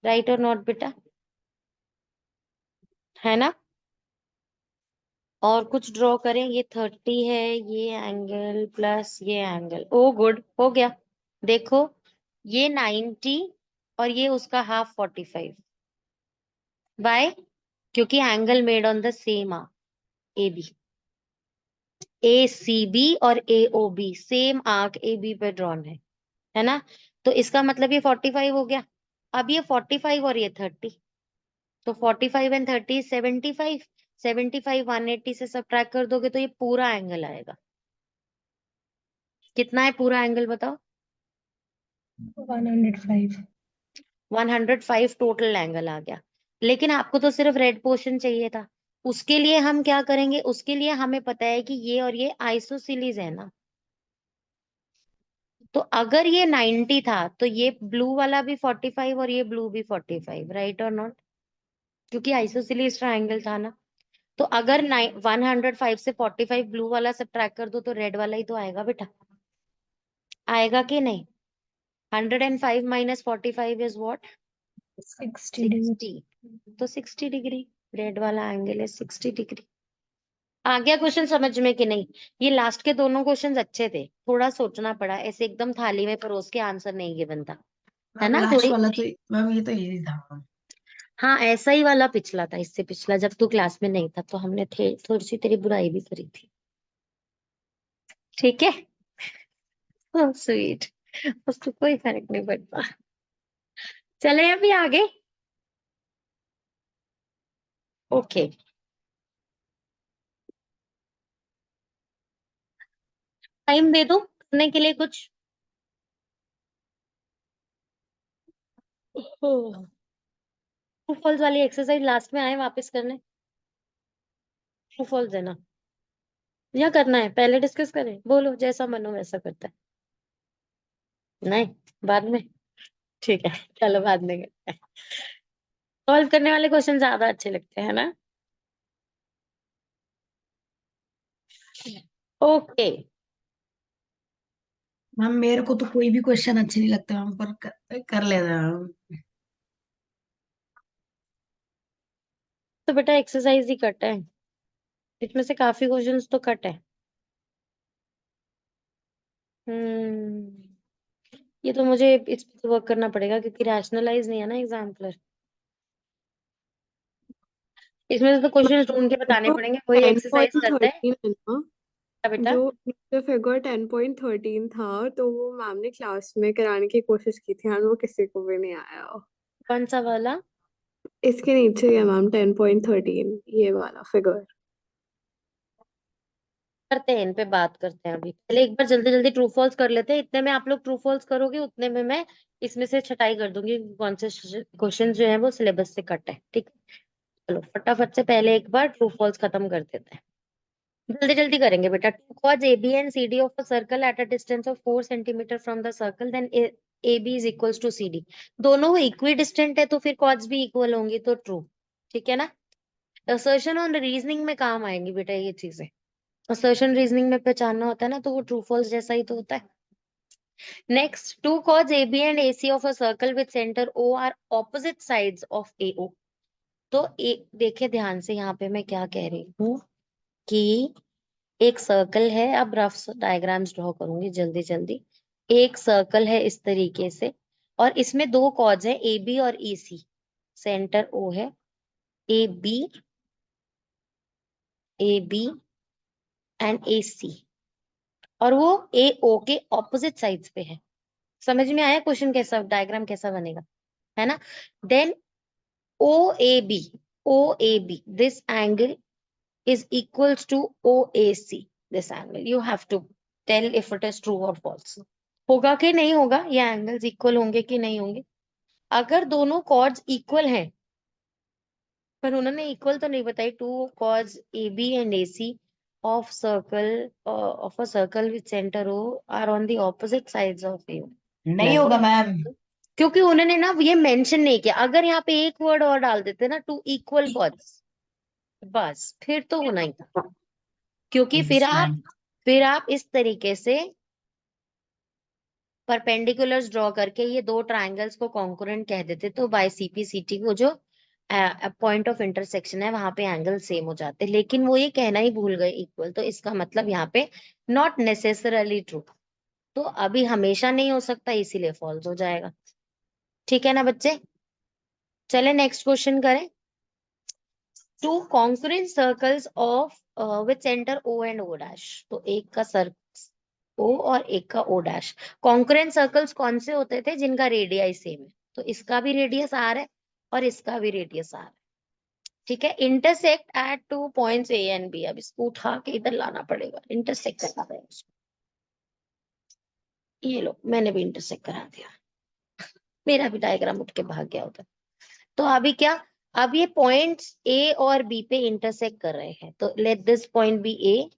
राइट और नॉट बेटा, है ना? और कुछ ड्रॉ करें, ये 30 है, ये एंगल प्लस ये एंगल, ओ गुड हो गया। देखो ये 90 और ये उसका हाफ 45, वाई? क्योंकि angle made on the same arc AB, ACB और AOB सेम आर्क AB पे ड्रॉन है ना? तो इसका मतलब ये 45 हो गया। अब ये 45 और ये 30, तो 45 एंड 30 75, 75 180 से सब्ट्रैक्ट कर दोगे तो ये पूरा एंगल आएगा। कितना है पूरा एंगल बताओ? 105. 105 टोटल एंगल आ गया। लेकिन आपको तो सिर्फ रेड पोर्शन चाहिए था, उसके लिए हम क्या करेंगे, उसके लिए हमें पता है कि ये और ये आइसोसिलीज है ना। तो अगर ये 90 था तो ये ब्लू वाला भी 45 और ये ब्लू भी 45, राइट और नॉट? क्योंकि आइसोसिलीज ट्राइंगल था ना। तो अगर 105 से 45 ब्लू वाला सब्ट्रैक्ट कर दो तो रेड वाला ही तो आएगा बेटा, आएगा कि नहीं? 105 माइनस 45 इज व्हाट? 60 degree. 60। तो 60 डिग्री, रेड वाला एंगल है 60 डिग्री। आ गया क्वेश्चन समझ में कि नहीं? ये लास्ट के दोनों क्वेश्चंस अच्छे थे, थोड़ा सोचना पड़ा, ऐसे एकदम थाली में परोस के आंसर नहीं गिवन था, है मैम ना? लास्ट थोड़ी, वाला तो मैम ये तो इजी था मैम। हाँ ऐसा ही वाला पिछला था, इससे पिछला जब तू क्लास में नहीं था तो हमने थोड़ी सी तेरी बुराई भी करी थी, ठीक है? स्वीट, उसको कोई फर्क नहीं पड़ता। चले अभी आगे, ओके। टाइम दे दो करने के लिए कुछ। ट्रू फॉल्स वाली एक्सरसाइज लास्ट में आए वापस करने। ट्रू फॉल्स देना या करना है? पहले डिस्कस करें, बोलो जैसा मन हो वैसा करता है। नहीं, बाद में, ठीक है चलो बाद में करते हैं। सॉल्व करने वाले क्वेश्चन ज्यादा अच्छे लगते हैं ना। ओके, मैम मेरे को तो कोई भी क्वेश्चन अच्छे नहीं लगते मैम, पर कर लेना मैम। तो बेटा एक्सरसाइज ही कट है, इसमें से काफी क्वेश्चंस तो कट है। ये तो मुझे इस पे वर्क करना पड़ेगा क्योंकि रैशनलाइज नहीं है ना एग्जाम्पलर। इसमें से तो क्वेश्चन ढूंढ के बताने जो पड़ेंगे, वही एक्सरसाइज करते हैं। 10.13 है ना, क्या बेटा? जो नीचे फिगर 10.13 था, तो वो मैम ने क्लास में कराने की कोशिश की थी और वो किसी को भी नहीं आया। कौन सा वाला? इसके नीचे है मैम 10.13, ये वाला फिगर। करते हैं, इन पे बात करते हैं। अभी पहले एक बार जल्दी जल्दी ट्रू फॉल्स कर लेते हैं। इतने में आप लोग ट्रू फॉल्स करोगे, उतने में मैं इसमें से छटाई कर दूंगी कौन से क्वेश्चन जो है वो सिलेबस से कट है। ठीक है, चलो फटाफट से पहले एक बार ट्रू फॉल्स खत्म कर देते हैं। जल्दी जल्दी करेंगे बेटा। Two chords AB and CD of a circle at a distance of 4 centimetre from the circle, then AB is equals to CD। दोनों इक्वी डिस्टेंट है तो फिर कॉर्ड्स भी इक्वल होंगी, तो ट्रू। ठीक है ना। असर्शन और रीजनिंग में काम आएंगी बेटा ये चीजें। असर्शन रीजनिंग में पहचानना होता है ना, तो वो ट्रू फॉल्स जैसा ही तो होता है। Next, two chords AB and AC of a circle with centre O are opposite sides of AO। तो देखिए ध्यान से, यहाँ पे मैं क्या कह रही हूँ कि एक सर्कल है। अब रफ डायग्राम्स ड्रॉ करूंगी जल्दी जल्दी। एक सर्कल है इस तरीके से, और इसमें दो कॉर्ड्स हैं AB और EC। सेंटर O है, AB, AB एंड AC, और वो AO के ऑपोजिट साइड्स पे है। समझ में आया क्वेश्चन कैसा, डायग्राम कैसा बनेगा, है ना। Then OAB, OAB, this angle is equals to OAC, this angle. You have to tell if it is true or false. होगा कि नहीं होगा, ये एंगल्स इक्वल होंगे कि नहीं होंगे। अगर दोनों कॉर्ड्स इक्वल हैं, पर उन्होंने इक्वल तो नहीं बताई, two chords AB and AC of circle of a circle with centre O are on the opposite sides of AO। नहीं होगा मैम। क्योंकि उन्होंने ना ये मेंशन नहीं किया। अगर यहाँ पे एक वर्ड और डाल देते ना, टू इक्वल कॉर्ड्स, बस फिर तो होना ही था। क्योंकि यस मैम। फिर आप इस तरीके से परपेंडिकुलर्स ड्रॉ करके ये दो ट्रायंगल्स को कॉन्करेंट कह देते, तो बाय CP/CT को जो पॉइंट ऑफ इंटरसेक्शन है वहां पे एंगल सेम हो जाते। लेकिन वो ये कहना ही भूल गए इक्वल, तो इसका मतलब यहाँ पे नॉट नेसेसरली ट्रू। तो अभी हमेशा नहीं हो सकता, इसीलिए फॉल्स हो जाएगा। ठीक है ना बच्चे, चले नेक्स्ट क्वेश्चन करें। Two concurrent circles of with centre O and O dash. तो एक का सर्कल O और एक का O डैश। कॉन्करेंट सर्कल्स कौन से होते थे? जिनका रेडियाई सेम है। तो इसका भी रेडियस R है और इसका भी रेडियस R है। ठीक है, intersect at two points A and B। अब इसको उठा के इधर लाना पड़ेगा, इंटरसेक्ट करना है उसको। ये लो, मैंने भी इंटरसेक्ट करा दिया, मेरा भी डायग्राम उठ के भाग गया उधर। तो अभी क्या, अब ये पॉइंट्स A और B पे इंटरसेक्ट कर रहे हैं, तो let this point be A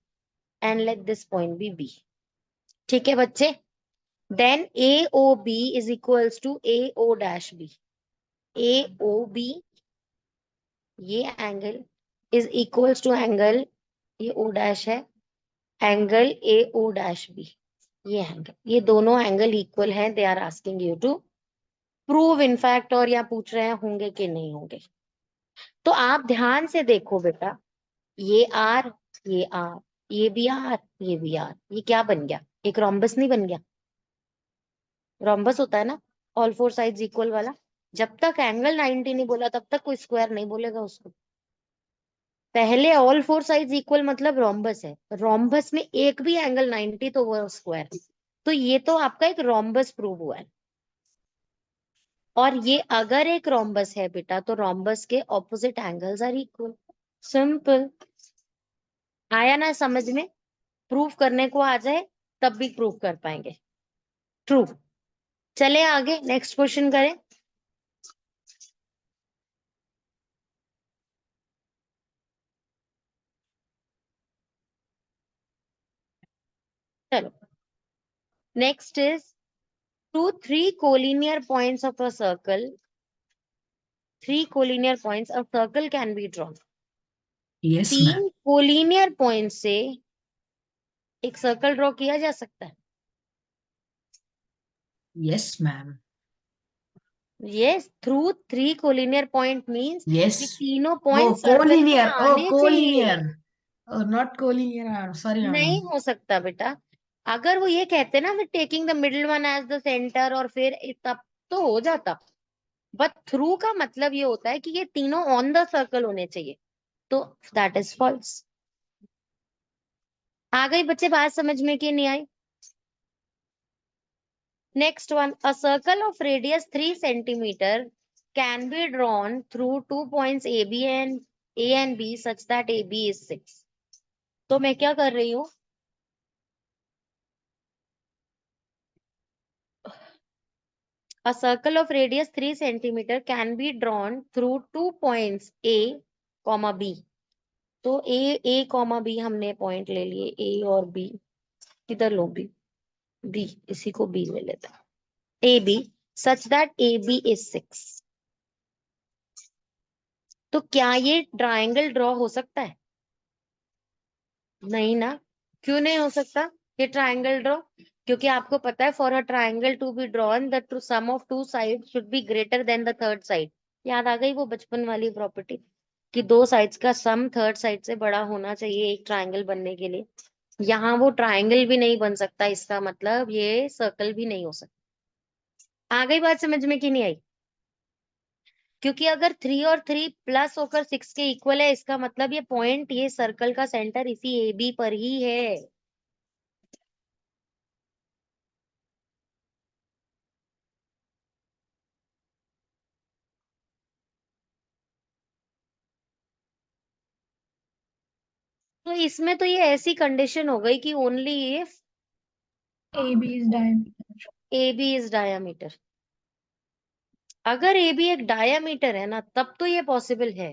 and let this point be B। ठीक है बच्चे, then AOB is equals to AO dash B। AOB, ये angle is equals to angle, ये O डैश है, एंगल AO डैश B। ये एंगल, ये दोनों एंगल इक्वल हैं। They are asking you to prove in fact, और या पूछ रहे हैं होंगे कि नहीं होंगे। तो आप ध्यान से देखो बेटा, ये R, ये R, ये भी R, ये भी R, ये क्या बन गया? एक रोम्बस नहीं बन गया? रोम्बस होता है ना ऑल फोर साइड्स इक्वल वाला। जब तक एंगल 90 नहीं बोला तब तक कोई स्क्वायर नहीं बोलेगा उसको। पहले ऑल फोर साइड्स इक्वल मतलब रोम्बस है, रोम्बस में एक भी एंगल 90 तो वो स्क्वायर। तो ये तो आपका एक रोम्बस प्रूव हुआ है। और ये अगर एक रोम्बस है बेटा, तो रोम्बस के opposite angles are equal. Simple. आया ना समझ में? प्रूफ करने को आ जाए तब भी प्रूफ कर पाएंगे, ट्रू। चले आगे नेक्स्ट क्वेश्चन करें। चलो next is two three collinear points of a circle, three collinear points of circle can be drawn. Yes, ma'am. तीन कोलिनियर पॉइंट से एक सर्कल ड्रॉ किया जा सकता है। Yes, ma'am. Yes, through three collinear point means Yes. कि तीनों Oh, पॉइंट सर्कल में collinear. Oh, आने चाहिए। collinear. Oh, not collinear. Sorry, नहीं ma'am. हो सकता बेटा, अगर वो ये कहते ना with taking the middle one as the centre और फिर तब तो हो जाता, बट थ्रू का मतलब ये होता है कि ये तीनों ऑन द सर्कल होने चाहिए, तो दैट इज फॉल्स। आ गई बच्चे बात समझ में कि नहीं आई? Next one, a circle of radius 3 centimetre can be drawn through 2 points A and B such that A B is 6। तो मैं क्या कर रही हूँ, a circle of radius 3 centimeter can be drawn through 2 points A, B। तो A, B हमने पॉइंट ले लिए, A और B। किधर लो B, इसी को B ले लेता, AB such that AB is 6। तो क्या ये ट्राइंगल ड्रॉ हो सकता है? नहीं ना। क्यों नहीं हो सकता ये ट्राइंगल ड्रॉ? क्योंकि आपको पता है for a triangle to be drawn the sum of two side should be greater than the third side. याद आ गई वो बचपन वाली प्रॉपर्टी कि दो साइड्स का सम थर्ड साइड से बड़ा होना चाहिए एक ट्राइंगल बनने के लिए। यहाँ वो ट्राइंगल भी नहीं बन सकता, इसका मतलब ये सर्कल भी नहीं हो सकता। आ गई बात समझ में कि नहीं आई? क्योंकि अगर 3 और 3 प्लस होकर 6 के इक्वल है, इसका मतलब ये पॉइंट, ये सर्कल का सेंटर इसी ए बी पर ही है। तो इसमें तो ये ऐसी कंडीशन हो गई कि only if AB is diameter. A B is diameter. अगर ए बी एक डायामीटर है ना, तब तो ये पॉसिबल है।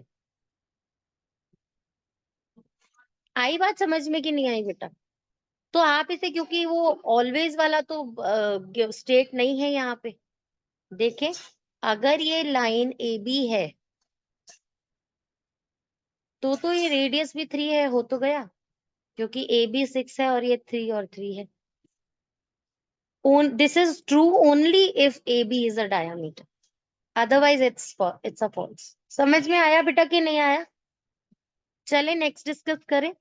आई बात समझ में कि नहीं आई बेटा? तो आप इसे, क्योंकि वो ऑलवेज वाला तो स्टेट नहीं है यहाँ पे, देखें अगर ये लाइन ए बी है तो ये रेडियस भी 3 है, हो तो गया, क्योंकि ए बी 6 है और ये 3 और 3 है। This is true only if A B is a diameter, otherwise it's a false. समझ में आया बेटा कि नहीं आया? चले नेक्स्ट डिस्कस करें।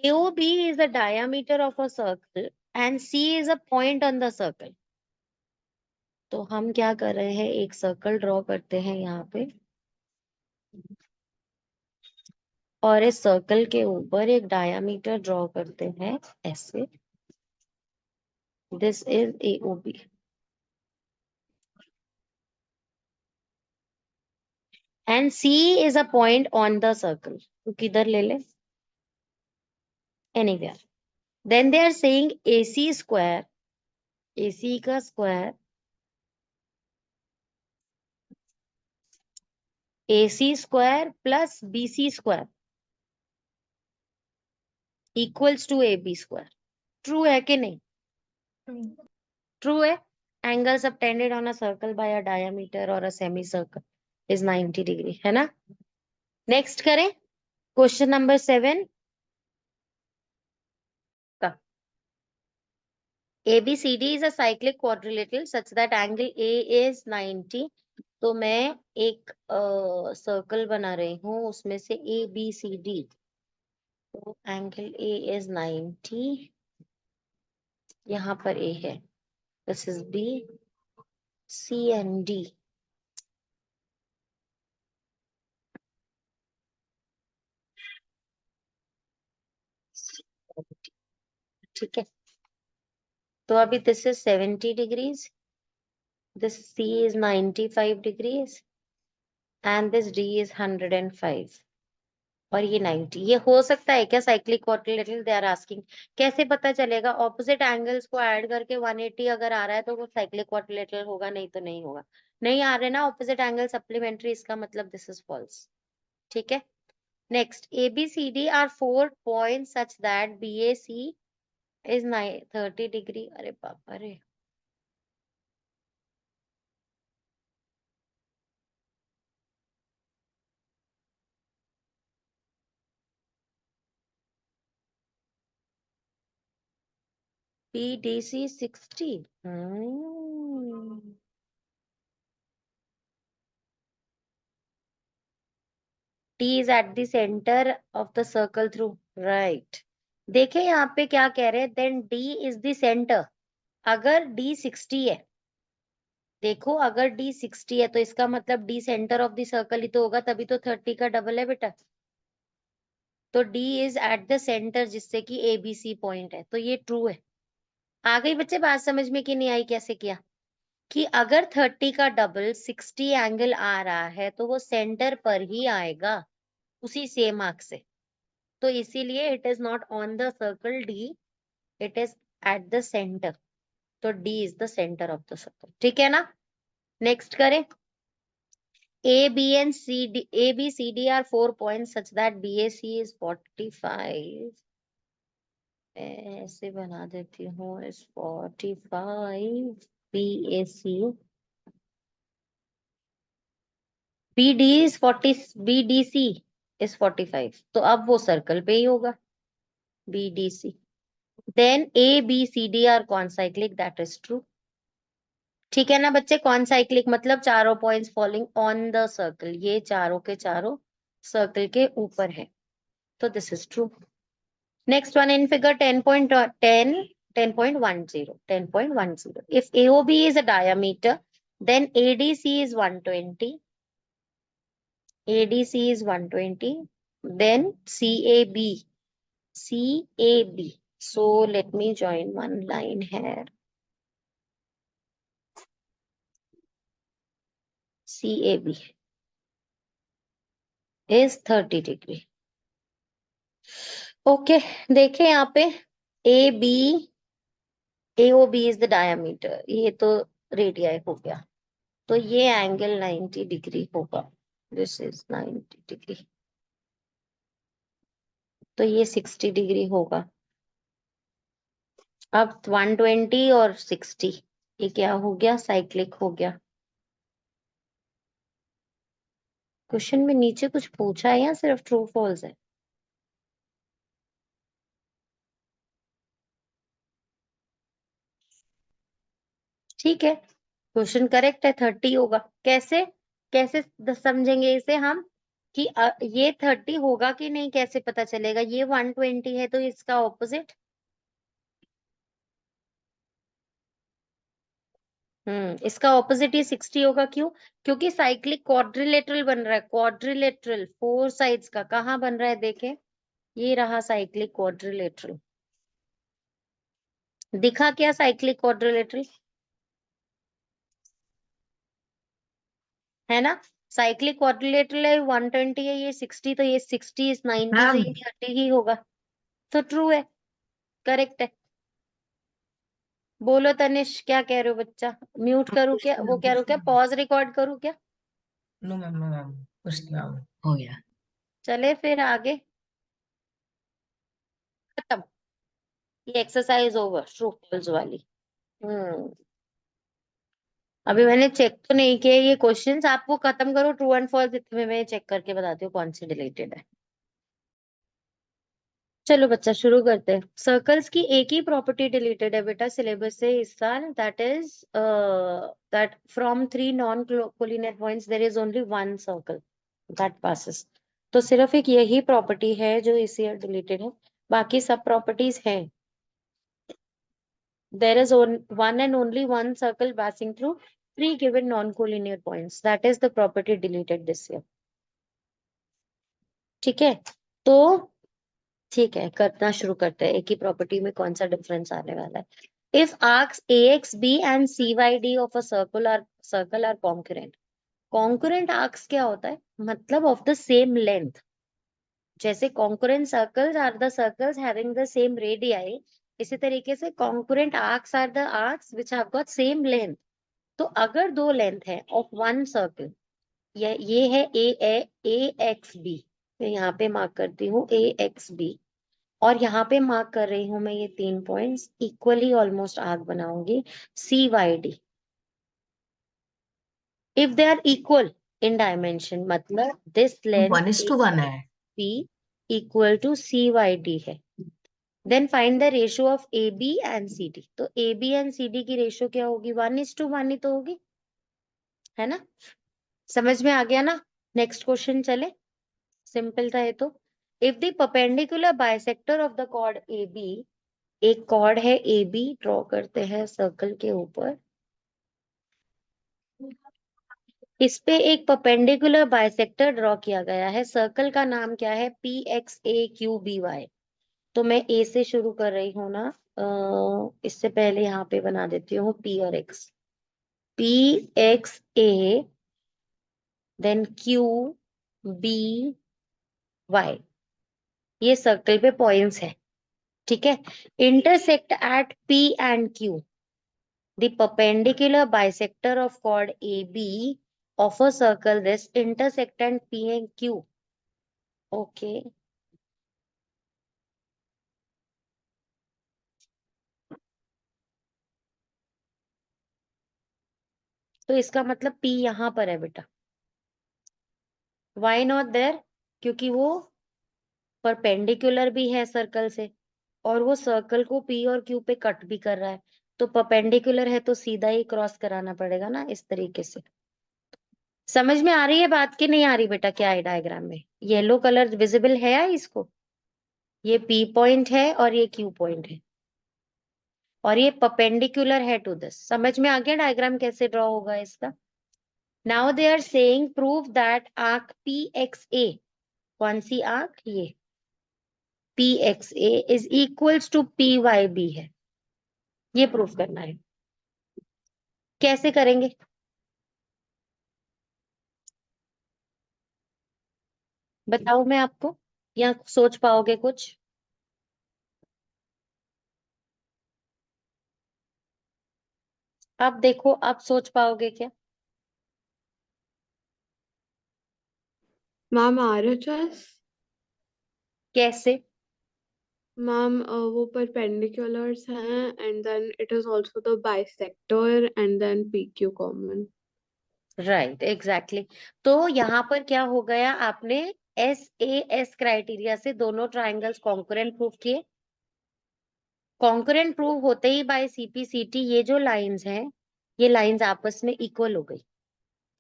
AOB is the diameter of a circle and C is a point on the circle। तो हम क्या कर रहे हैं, एक सर्कल ड्रॉ करते हैं यहाँ पे और इस सर्कल के ऊपर एक डायामीटर ड्रॉ करते हैं ऐसे। This is AOB and C is a point on the circle। तो किधर ले ले, anywhere। Then they are saying AC square, AC का square, AC square plus BC square equals to AB square. True है कि नहीं? True. ट्रू है। Angle subtended on a circle by a diameter और a semicircle is 90 degree, है ना। नेक्स्ट करें क्वेश्चन नंबर 7 का। ABCD is a cyclic quadrilateral such that angle A is 90। तो मैं एक सर्कल बना रही हूँ, उसमें से ABCD, तो एंगल A is 90, यहाँ पर A है, this is B, C and D। ठीक है, तो अभी this is 70 degrees, this C is 95 degrees and this D is 105 और ये 90। ये हो सकता है क्या cyclic quadrilateral? They are asking. कैसे पता चलेगा? ऑपोजिट एंगल्स को ऐड करके 180 अगर आ रहा है तो वो साइक्लिक क्वाड्रिलेटरल होगा, नहीं तो नहीं होगा। नहीं आ रहे ना ऑपोजिट एंगल सप्लीमेंट्री, इसका मतलब दिस इज फॉल्स। ठीक है, Next, ABCD are 4 points such that BAC is 30 degree. अरे बाबा रे, BDC 60. T is at the center of the circle through. Right. देखें यहाँ पे क्या कह रहे हैं, then D is the center. अगर D 60 है, देखो अगर D 60 है तो इसका मतलब D centre of the circle ही तो होगा, तभी तो 30 का डबल है बेटा। तो D is at the centre, जिससे कि ABC पॉइंट है, तो ये ट्रू है। आ गई बच्चे बात समझ में कि नहीं आई? कैसे किया कि अगर 30 का डबल 60 एंगल आ रहा है तो वो सेंटर पर ही आएगा उसी सेम आर्क से, तो इसीलिए it is not on the circle D, it is at the centre. तो D is the centre of the circle. ठीक है ना? नेक्स्ट करें। ABCD are 4 points such that BAC is 45. ऐसे बना देती हूँ, is 45. BAC, BD is 40, BDC is 45. तो अब वो सर्कल पे ही होगा BDC. Then ABCD are concyclic, that is true. ठीक है ना बच्चे? कॉन्साइक्लिक मतलब चारों points falling on the circle, ये चारों के चारों सर्कल के ऊपर है, तो this is true. Next one in figure 10.10, if AOB is a diameter, then ADC is 120, then CAB, so let me join one line here, CAB is 30 degree. Okay देखें यहाँ पे AOB is the diameter, ये तो रेडियाई हो गया, तो ये एंगल 90 डिग्री होगा, दिस इज 90 डिग्री, तो ये 60 डिग्री होगा। अब 120 और 60 ये क्या हो गया? साइक्लिक हो गया। क्वेश्चन में नीचे कुछ पूछा है या सिर्फ ट्रू फॉल्स है? ठीक है, क्वेश्चन करेक्ट है, 30 होगा। कैसे कैसे समझेंगे इसे हम कि ये 30 होगा कि नहीं, कैसे पता चलेगा? ये 120 है तो इसका ऑपोजिट, इसका ऑपोजिट ही 60 होगा। क्यों? क्योंकि साइक्लिक क्वाड्रिलेटरल बन रहा है, क्वाड्रिलेटरल 4 साइड्स का। कहाँ बन रहा है देखें, ये रहा साइक्लिक क्वाड्रिलेटरल। दिखा क्या साइक्लिक क्वाड्रिलेटरल? है ना? साइक्लिक क्वाड्रिलेटरल है, 120 है, ये 60, तो ये 60 इस 90 से ये 30 ही होगा, तो ट्रू है, करेक्ट है। बोलो तनिष, क्या कह रहे हो बच्चा? म्यूट करूँ क्या? वो कह रहे हो क्या, पॉज रिकॉर्ड करूँ क्या? नो मैम, नो मैम, कुछ नहीं मैम, हो गया। चले फिर आगे, खत्म ये एक्सरसाइज ओवर, ट्रू फॉल्स वाली। अभी मैंने चेक तो नहीं किया ये क्वेश्चंस, आपको खत्म करो ट्रू एंड फॉल्स, इतने में चेक करके बताती हूँ कौन सी डिलीटेड है। चलो बच्चा शुरू करते हैं। सर्कल्स की एक ही प्रॉपर्टी डिलीटेड है बेटा सिलेबस से इस साल, that is that from 3 non collinear points there is only one circle that passes. तो सिर्फ एक यही प्रॉपर्टी है जो इस ईयर डिलीटेड है, बाकी सब प्रॉपर्टीज हैं। There is one and only one circle passing through 3 given non-collinear points. That is the property deleted this year. ठीक है, तो ठीक है, करना शुरू करते हैं। एक ही प्रॉपर्टी में कौन सा डिफरेंस आने वाला है? If arcs AXB and CYD of a circle are concurrent. Concurrent arcs क्या होता है? मतलब of the same length. जैसे concurrent circles are the circles having the same radii, इसी तरीके से concurrent arcs are the arcs which have got same length. तो अगर दो लेंथ है ऑफ वन सर्कल, ये है AXB, मैं यहाँ पे मार्क करती हूँ ए एक्स बी, और यहाँ पे मार्क कर रही हूँ मैं ये 3 पॉइंट्स, इक्वली ऑलमोस्ट आर्क बनाऊंगी C Y D. If they are equal in dimension, मतलब दिस लेंथ 1:1 है। P equal to C Y D है, then find the ratio of A B and C D. तो A B and C D की रेशियो क्या होगी? 1:1 ही तो होगी, है ना? समझ में आ गया ना? नेक्स्ट क्वेश्चन चले, सिंपल था ये तो। If the perpendicular bisector of the chord A B, एक कॉर्ड है ए बी, ड्रॉ करते हैं सर्कल के ऊपर, इस पे एक परपेंडिकुलर बाइसेक्टर ड्रॉ किया गया है, सर्कल का नाम क्या है? पी एक्स ए क्यू बी वाई। तो मैं ए से शुरू कर रही हूँ ना, इससे पहले यहाँ पे बना देती हूँ पी और x, P X A then Q B Y, ये सर्कल पे पॉइंट्स है, ठीक है? Intersect at P and Q, the perpendicular bisector of chord AB of a circle, this intersectant P and Q. Okay. तो इसका मतलब P यहाँ पर है बेटा। Why not there? क्योंकि वो परपेंडिकुलर भी है सर्कल से, और वो सर्कल को P और Q पे कट भी कर रहा है, तो परपेंडिकुलर है तो सीधा ही क्रॉस कराना पड़ेगा ना, इस तरीके से। समझ में आ रही है बात कि नहीं आ रही बेटा? क्या है डायग्राम में? येलो कलर विजिबल है या इसको? ये P पॉइंट है और ये Q पॉइंट है, और ये परपेंडिकुलर है टू दिस। समझ में आ गया डायग्राम कैसे ड्रॉ होगा इसका? Now they are saying prove that arc P X A, कौन सी आर्क? ये P X A is equals to P Y B है, ये प्रूव करना है। कैसे करेंगे? बताओ मैं आपको, या सोच पाओगे कुछ? अब देखो, आप सोच पाओगे क्या? Ma'am RHS। कैसे? मैम वो परपेंडिकुलर्स हैं and then it is also the bisector and then PQ common. Right, exactly. तो यहाँ पर क्या हो गया? आपने SAS क्राइटेरिया से दोनों ट्राइंगल्स कॉन्करेंट प्रूव किए। कॉन्करेंट प्रूव होते ही बाय CPCT ये जो लाइंस हैं, ये लाइंस आपस में इक्वल हो गई,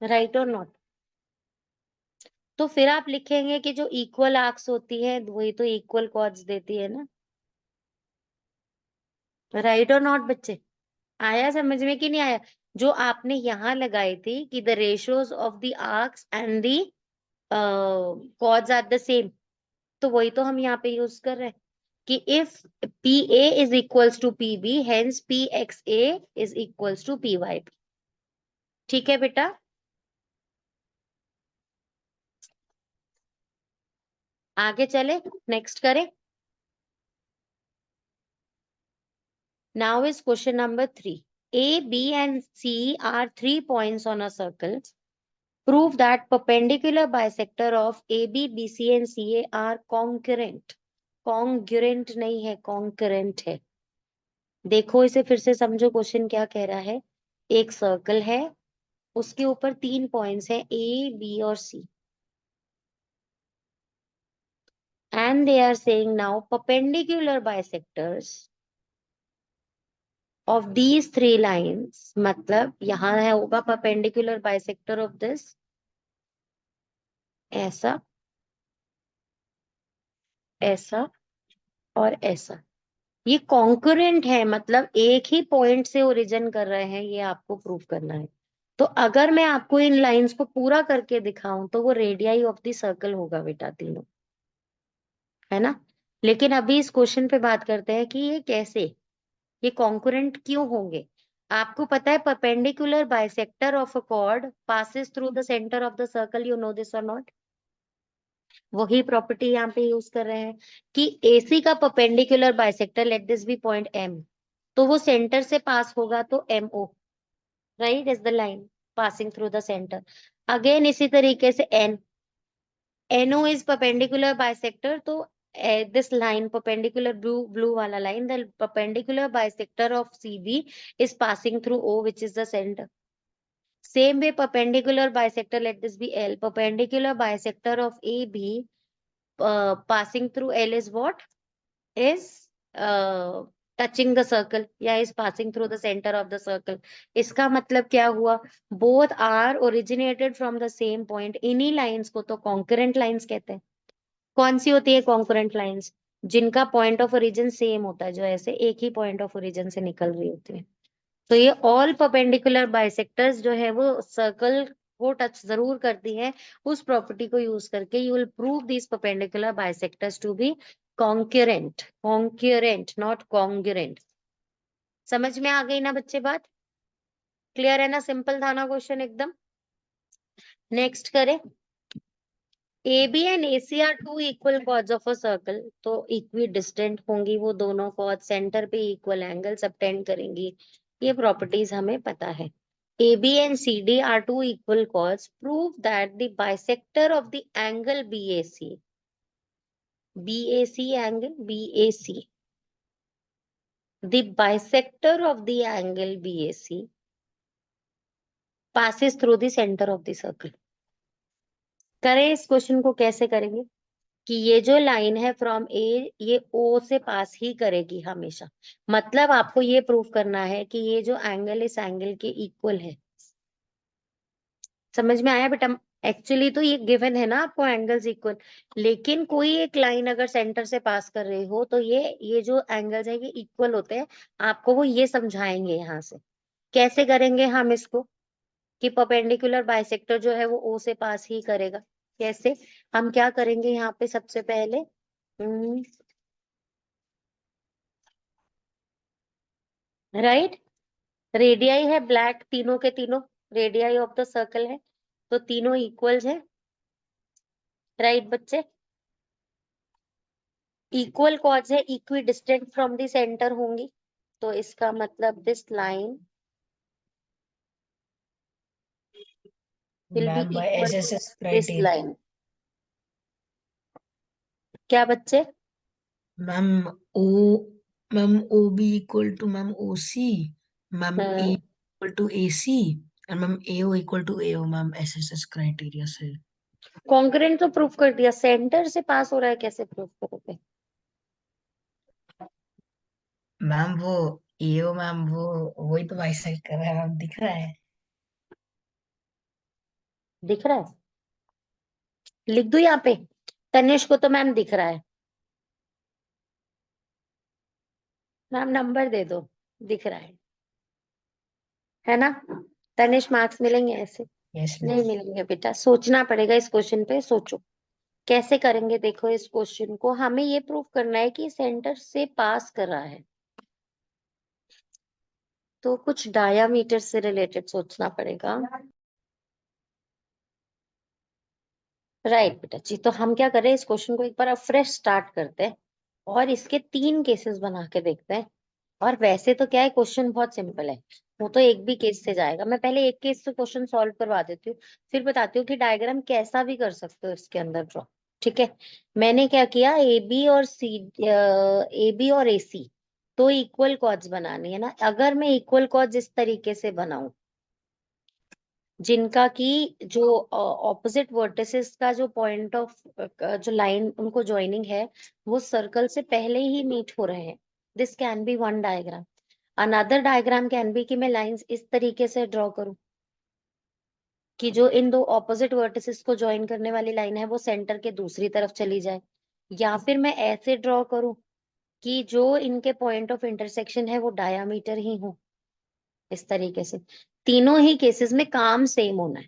राइट और नॉट? तो फिर आप लिखेंगे कि जो इक्वल आर्क्स होती है वही तो इक्वल कॉर्ड्स देती है ना, राइट और नॉट बच्चे? आया समझ में कि नहीं आया? जो आपने यहाँ लगाई थी कि the ratios of the arcs and the chords are the same, तो वही तो हम यहाँ पे यूज कर रहे हैं कि if PA is equals to PB, hence PXA is equals to PYB। ठीक है बेटा? आगे चले, नेक्स्ट करें। Now is question number 3. A, B and C are 3 points on a circle. Prove that perpendicular bisector of AB, BC and CA are congruent. Congruent नहीं है, concurrent है। देखो इसे फिर से समझो, क्वेश्चन क्या कह रहा है? एक सर्कल है, उसके ऊपर 3 पॉइंट्स हैं A, B और C, and they are saying now perpendicular bisectors of these 3 lines, मतलब यहाँ है होगा perpendicular bisector of this, ऐसा, ऐसा और ऐसा, ये कॉन्करेंट है, मतलब एक ही पॉइंट से ओरिजिन कर रहे हैं, ये आपको प्रूव करना है। तो अगर मैं आपको इन लाइंस को पूरा करके दिखाऊं तो वो रेडियाई ऑफ द सर्कल होगा बेटा, तीनों, है ना? लेकिन अभी इस क्वेश्चन पे बात करते हैं कि ये कैसे, ये कॉन्करेंट क्यों होंगे। आपको पता है perpendicular bisector of a chord passes through the centre of the circle, you know this और नॉट? वही प्रॉपर्टी यहाँ पे यूज कर रहे हैं कि AC का perpendicular bisector, let this be point M, तो वो सेंटर से पास होगा तो MO, right, is the line passing through the centre. Again इसी तरीके से N, NO is perpendicular bisector, तो this line perpendicular blue वाला line, the perpendicular bisector of CB is passing through O, which is the center. Same way, perpendicular bisector, let this be L. Perpendicular bisector of AB passing through L is what? Is touching the circle, या is passing through the center of the circle. इसका मतलब क्या हुआ? Both are originated from the same point. इन्हीं लाइंस को तो कॉन्करेंट लाइंस कहते हैं. कौन सी होती है कॉन्करेंट लाइंस? जिनका पॉइंट ऑफ ओरिजिन सेम होता है, जो ऐसे एक ही पॉइंट ऑफ ओरिजिन से निकल रही होती है. तो ये ऑल परपेंडिकुलर बाइसेक्टर्स जो है वो सर्कल को टच जरूर करती है. उस प्रॉपर्टी को यूज करके you will prove these perpendicular bisectors to be concurrent. Concurrent, not congruent. समझ में आ गई ना बच्चे बात? क्लियर है ना? सिंपल था ना क्वेश्चन एकदम. नेक्स्ट करें. AB and AC are two equal chords of a circle. तो इक्वी डिस्टेंट होंगी वो दोनों कॉर्ड, सेंटर पे इक्वल एंगल सबटेंड करेंगी. ये प्रॉपर्टीज हमें पता है. AB and CD are two equal chords. Prove that the bisector of the angle BAC angle BAC, the bisector of the angle BAC passes through the center of the circle. करें इस क्वेश्चन को. कैसे करेंगे? कि ये जो लाइन है फ्रॉम ए, ये O से पास ही करेगी हमेशा. मतलब आपको ये प्रूव करना है कि ये जो एंगल इस एंगल के इक्वल है. समझ में आया बेटा? एक्चुअली तो ये गिवन है ना आपको एंगल्स इक्वल, लेकिन कोई एक लाइन अगर सेंटर से पास कर रही हो तो ये जो एंगल्स है ये इक्वल होते हैं. आपको वो ये समझाएंगे यहाँ से. कैसे करेंगे हम इसको? कि परपेंडिकुलर बाइसेक्टर जो है वो O से पास ही करेगा. कैसे? हम क्या करेंगे यहाँ पे? सबसे पहले राइट, रेडियाई है ब्लैक, तीनों के तीनों रेडियाई ऑफ द सर्कल है, तो तीनों इक्वल्स है. राइट बच्चे? इक्वल कॉर्ड्स है, equidistant from the centre होंगी. तो इसका मतलब this line will be ma'am by equal SSS this criteria. Line. क्या बच्चे? Ma'am O ma'am OB equal to ma'am OC, ma'am A equal to AC and ma'am AO equal to AO. Ma'am SSS criteria से. कॉन्करेंट तो प्रूफ कर दिया, सेंटर से पास हो रहा है कैसे प्रूफ करोगे? मैम वो AO मैम वो वही तो बाइसेक्ट कर रहा है मैम, दिख रहा है. दिख रहा है? लिख दो यहाँ पे. तनिष्क को तो मैम दिख रहा है. मैम नंबर दे दो. दिख रहा है ना? तनिष्क मार्क्स मिलेंगे ऐसे? यस नहीं मिलेंगे बेटा. सोचना पड़ेगा इस क्वेश्चन पे. सोचो कैसे करेंगे. देखो इस क्वेश्चन को हमें ये प्रूव करना है कि सेंटर से पास कर रहा है, तो कुछ डायामीटर से रिलेटेड सोचना पड़ेगा. राइट बेटा जी. तो हम क्या करें, इस क्वेश्चन को एक बार फ्रेश स्टार्ट करते हैं और इसके 3 केसेस बना के देखते हैं. और वैसे तो क्या है, क्वेश्चन बहुत सिंपल है, वो तो एक भी केस से जाएगा. मैं पहले एक केस से क्वेश्चन सॉल्व करवा देती हूँ, फिर बताती हूँ कि डायग्राम कैसा भी कर सकते हो इसके अंदर ड्रॉ. ठीक है? मैंने क्या किया, AB और AC तो इक्वल कॉर्ड्स बनानी है ना. अगर मैं इक्वल कॉर्ड्स इस तरीके से बनाऊं जिनका की जो ऑपोजिट वर्टिसेस का जो पॉइंट ऑफ जो लाइन उनको ज्वाइनिंग है वो सर्कल से पहले ही मीट हो रहे हैं, this can be one diagram. Another diagram can be कि मैं लाइंस इस तरीके से ड्रॉ करूं कि जो इन दो ऑपोजिट वर्टिसेस को ज्वाइन करने वाली लाइन है वो सेंटर के दूसरी तरफ चली जाए. या फिर मैं ऐसे ड्रॉ करूं कि जो इनके पॉइंट ऑफ इंटरसेक्शन है वो डायामीटर ही हो. इस तरीके से तीनों ही केसेस में काम सेम होना है.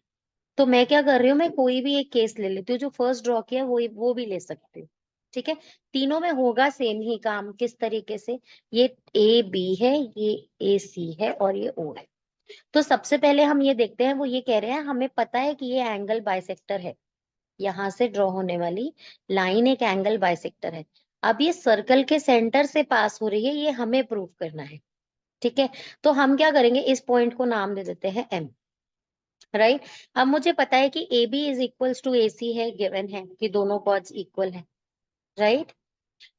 तो मैं क्या कर रही हूँ, मैं कोई भी एक केस ले लेती हूँ. जो फर्स्ट ड्रॉ किया वो भी ले सकती हूँ. ठीक है? तीनों में होगा सेम ही काम. किस तरीके से? ये AB है, ये AC है और ये O है. तो सबसे पहले हम ये देखते हैं, वो ये कह रहे हैं हमें पता है कि ये एंगल बाइसेक्टर है, यहाँ से ड्रॉ होने वाली लाइन एक एंगल बाइसेक्टर है. अब ये सर्कल के सेंटर से पास हो रही है, ये हमें प्रूव करना है. ठीक है? तो हम क्या करेंगे, इस पॉइंट को नाम दे देते हैं M. राइट। अब मुझे पता है कि A B is equals to A C है, गिवन है कि दोनों कॉर्ड्स इक्वल है, राइट।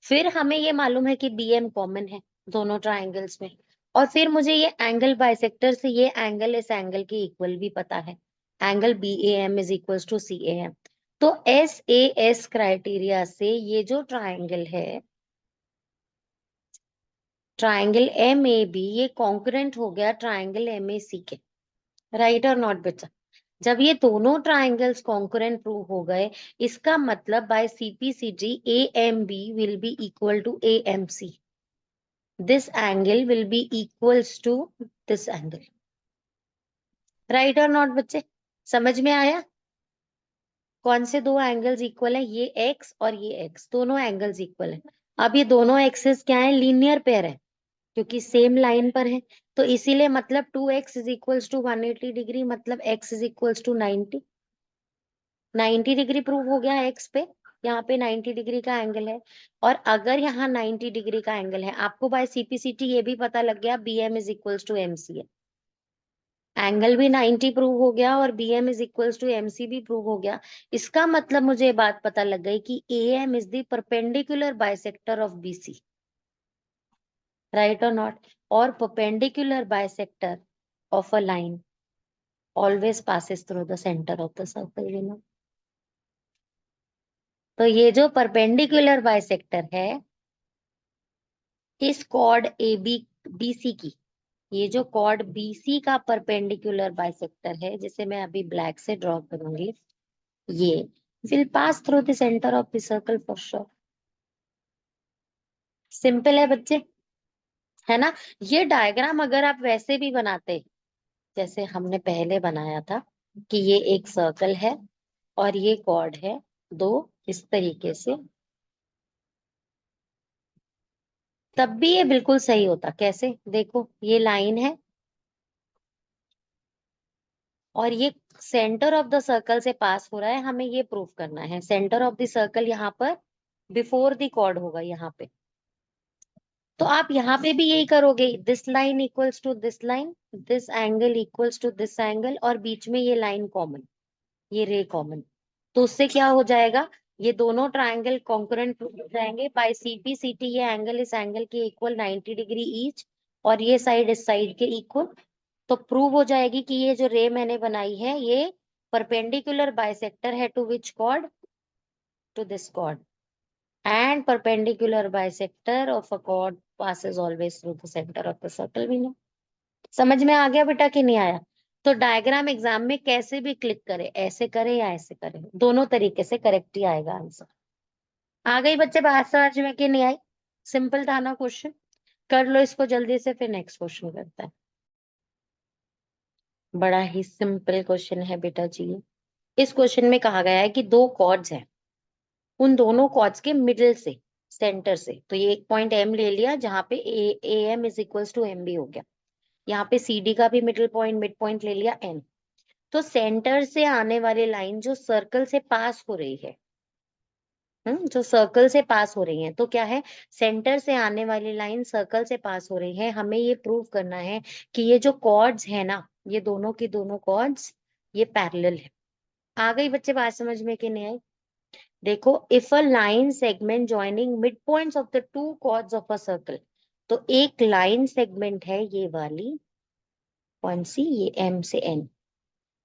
फिर हमें ये मालूम है कि बी एम कॉमन है दोनों ट्राइंगल्स में, और फिर मुझे ये एंगल बाइसेक्टर से ये एंगल इस एंगल के इक्वल भी पता है, angle B A M is equals to C A M. तो एस ए एस क्राइटेरिया से ये जो ट्राइंगल है, ट्राइंगल एम ए बी, ये कॉन्करेंट हो गया ट्राइंगल एम ए सी के, राइट और नॉट बच्चा। जब ये दोनों ट्राइंगल्स कॉन्करेंट प्रूव हो गए, इसका मतलब by CPCT A M B will be equal to A M C, this angle will be equals to this angle, right और नॉट बच्चे, समझ में आया? कौन से दो एंगल्स इक्वल है? ये एक्स और ये एक्स, दोनों एंगल्स इक्वल है। अब ये दोनों एक्सेस क्या है? लीनियर पेयर है, क्योंकि सेम लाइन पर है। तो इसीलिए मतलब 2x is equals to 180 degree, मतलब x is equals to 90 degree prove हो गया x पे। यहाँ पे 90 डिग्री का एंगल है, और अगर यहाँ 90 डिग्री का एंगल है, आपको बाय सीपीसीटी ये भी पता लग गया B M is equals to M C है, एंगल भी 90 प्रूव हो गया और B M is equals to M C भी प्रूव हो गया। इसका मतलब मुझे ये बात पता लग गई कि A M is the perpendicular bisector of B C, right और नॉट? और perpendicular bisector of a line always passes through the center of the circle, you know। तो ये जो परपेंडिकुलर बाइसेक्टर है इस chord A B B C की, ये जो कॉर्ड बी सी का परपेंडिकुलर बाइसेक्टर है, जिसे मैं अभी ब्लैक से ड्रॉ करूंगी, ये will pass through the centre of the circle for sure. Simple है बच्चे, है ना? ये डायग्राम अगर आप वैसे भी बनाते जैसे हमने पहले बनाया था, कि ये एक सर्कल है और ये कॉर्ड है दो, इस तरीके से, तब भी ये बिल्कुल सही होता। कैसे? देखो, ये लाइन है और ये सेंटर ऑफ द सर्कल से पास हो रहा है, हमें ये प्रूव करना है। सेंटर ऑफ द सर्कल यहाँ पर बिफोर द कॉर्ड होगा यहाँ पे, तो आप यहाँ पे भी यही करोगे, this line equals to this line, this angle equals to this angle, और बीच में ये लाइन कॉमन, ये रे कॉमन। तो उससे क्या हो जाएगा? ये दोनों ट्राइंगल कॉन्करेंट हो जाएंगे बाय सीपीसीटी, ये एंगल इस एंगल के इक्वल 90 डिग्री ईच, और ये साइड इस साइड के इक्वल। तो प्रूव हो जाएगी कि ये जो रे मैंने बनाई है ये परपेंडिकुलर बाइसेक्टर है to which chord? To this chord. And perpendicular bisector of a chord passes always through the center of the circle, भी ना। समझ में आ गया बेटा कि नहीं आया? तो डायग्राम एग्जाम में कैसे भी क्लिक करे, ऐसे करे या ऐसे करे, दोनों तरीके से करेक्ट ही आएगा आंसर। आ गई बच्चे बात समझ में कि नहीं आई? सिंपल था ना क्वेश्चन? कर लो इसको जल्दी से, फिर नेक्स्ट क्वेश्चन करता है। बड़ा ही सिंपल क्वेश्चन है बेटा जी। इस क्वेश्चन में कहा गया है कि दो कॉर्ड्स हैं, उन दोनों कॉर्ड्स के मिडिल से, सेंटर से, तो ये एक पॉइंट एम ले लिया जहां पे A M is equals to M B हो गया, यहाँ पे सी डी का भी मिड पॉइंट ले लिया एन। तो सेंटर से आने वाली लाइन जो सर्कल से पास हो रही है, जो सर्कल से पास हो रही है, तो क्या है? सेंटर से आने वाली लाइन सर्कल से पास हो रही है, हमें ये प्रूव करना है कि ये जो कॉर्ड्स है ना, ये दोनों की दोनों कॉर्ड्स ये पैरेलल है। आ गई बच्चे बात समझ में कि नहीं आई? देखो, if a line segment joining mid points of the two chords of a circle, तो एक लाइन सेगमेंट है ये वाली, कौन सी? ये एम से एन,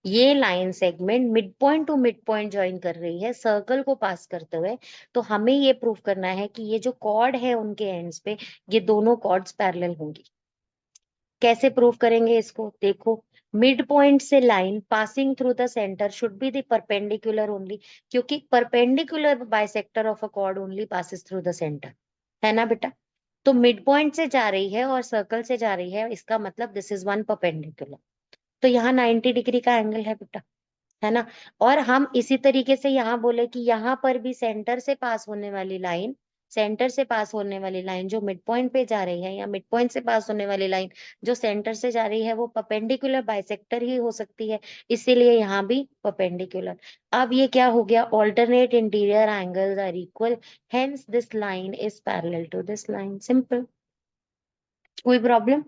ये line segment mid point two mid point join कर रही है सर्कल को पास करते हुए। तो हमें ये प्रूव करना है कि ये जो कॉर्ड है उनके एंड्स पे, ये दोनों कॉर्ड्स पैरेलल होंगी। कैसे प्रूव करेंगे इसको? देखो, मिड पॉइंट से line passing through the centre should be the perpendicular only, क्योंकि perpendicular bisector of a chord only passes through the centre, है ना बेटा? तो मिड पॉइंट से जा रही है और सर्कल से जा रही है, इसका मतलब दिस इज वन परपेंडिकुलर। तो यहाँ 90 डिग्री का एंगल है बेटा, है ना? और हम इसी तरीके से यहाँ बोले कि यहाँ पर भी सेंटर से पास होने वाली लाइन, सेंटर से पास होने वाली लाइन जो मिड पॉइंट पे जा रही है, या मिड पॉइंट से पास होने वाली लाइन जो सेंटर से जा रही है, वो परपेंडिकुलर बाइसेक्टर ही हो सकती है, इसीलिए यहाँ भी परपेंडिकुलर। अब ये क्या हो गया? Alternate interior angles are equal, hence this line is parallel to this line. Simple. कोई प्रॉब्लम?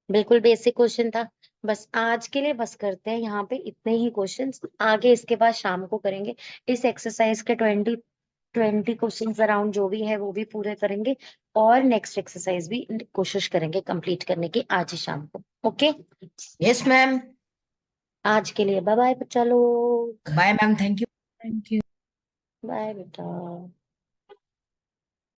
बिल्कुल बेसिक क्वेश्चन था। बस आज के लिए बस करते हैं यहाँ पे इतने ही क्वेश्चंस। आगे इसके बाद शाम को करेंगे इस एक्सरसाइज के 20 क्वेश्चंस अराउंड जो भी है वो भी पूरे करेंगे, और नेक्स्ट एक्सरसाइज भी कोशिश करेंगे कंप्लीट करने की आज ही शाम को। Okay, yes ma'am. आज के लिए बाय बाय बच्चा लोग। Bye ma'am, thank you. Thank you. Bye बेटा।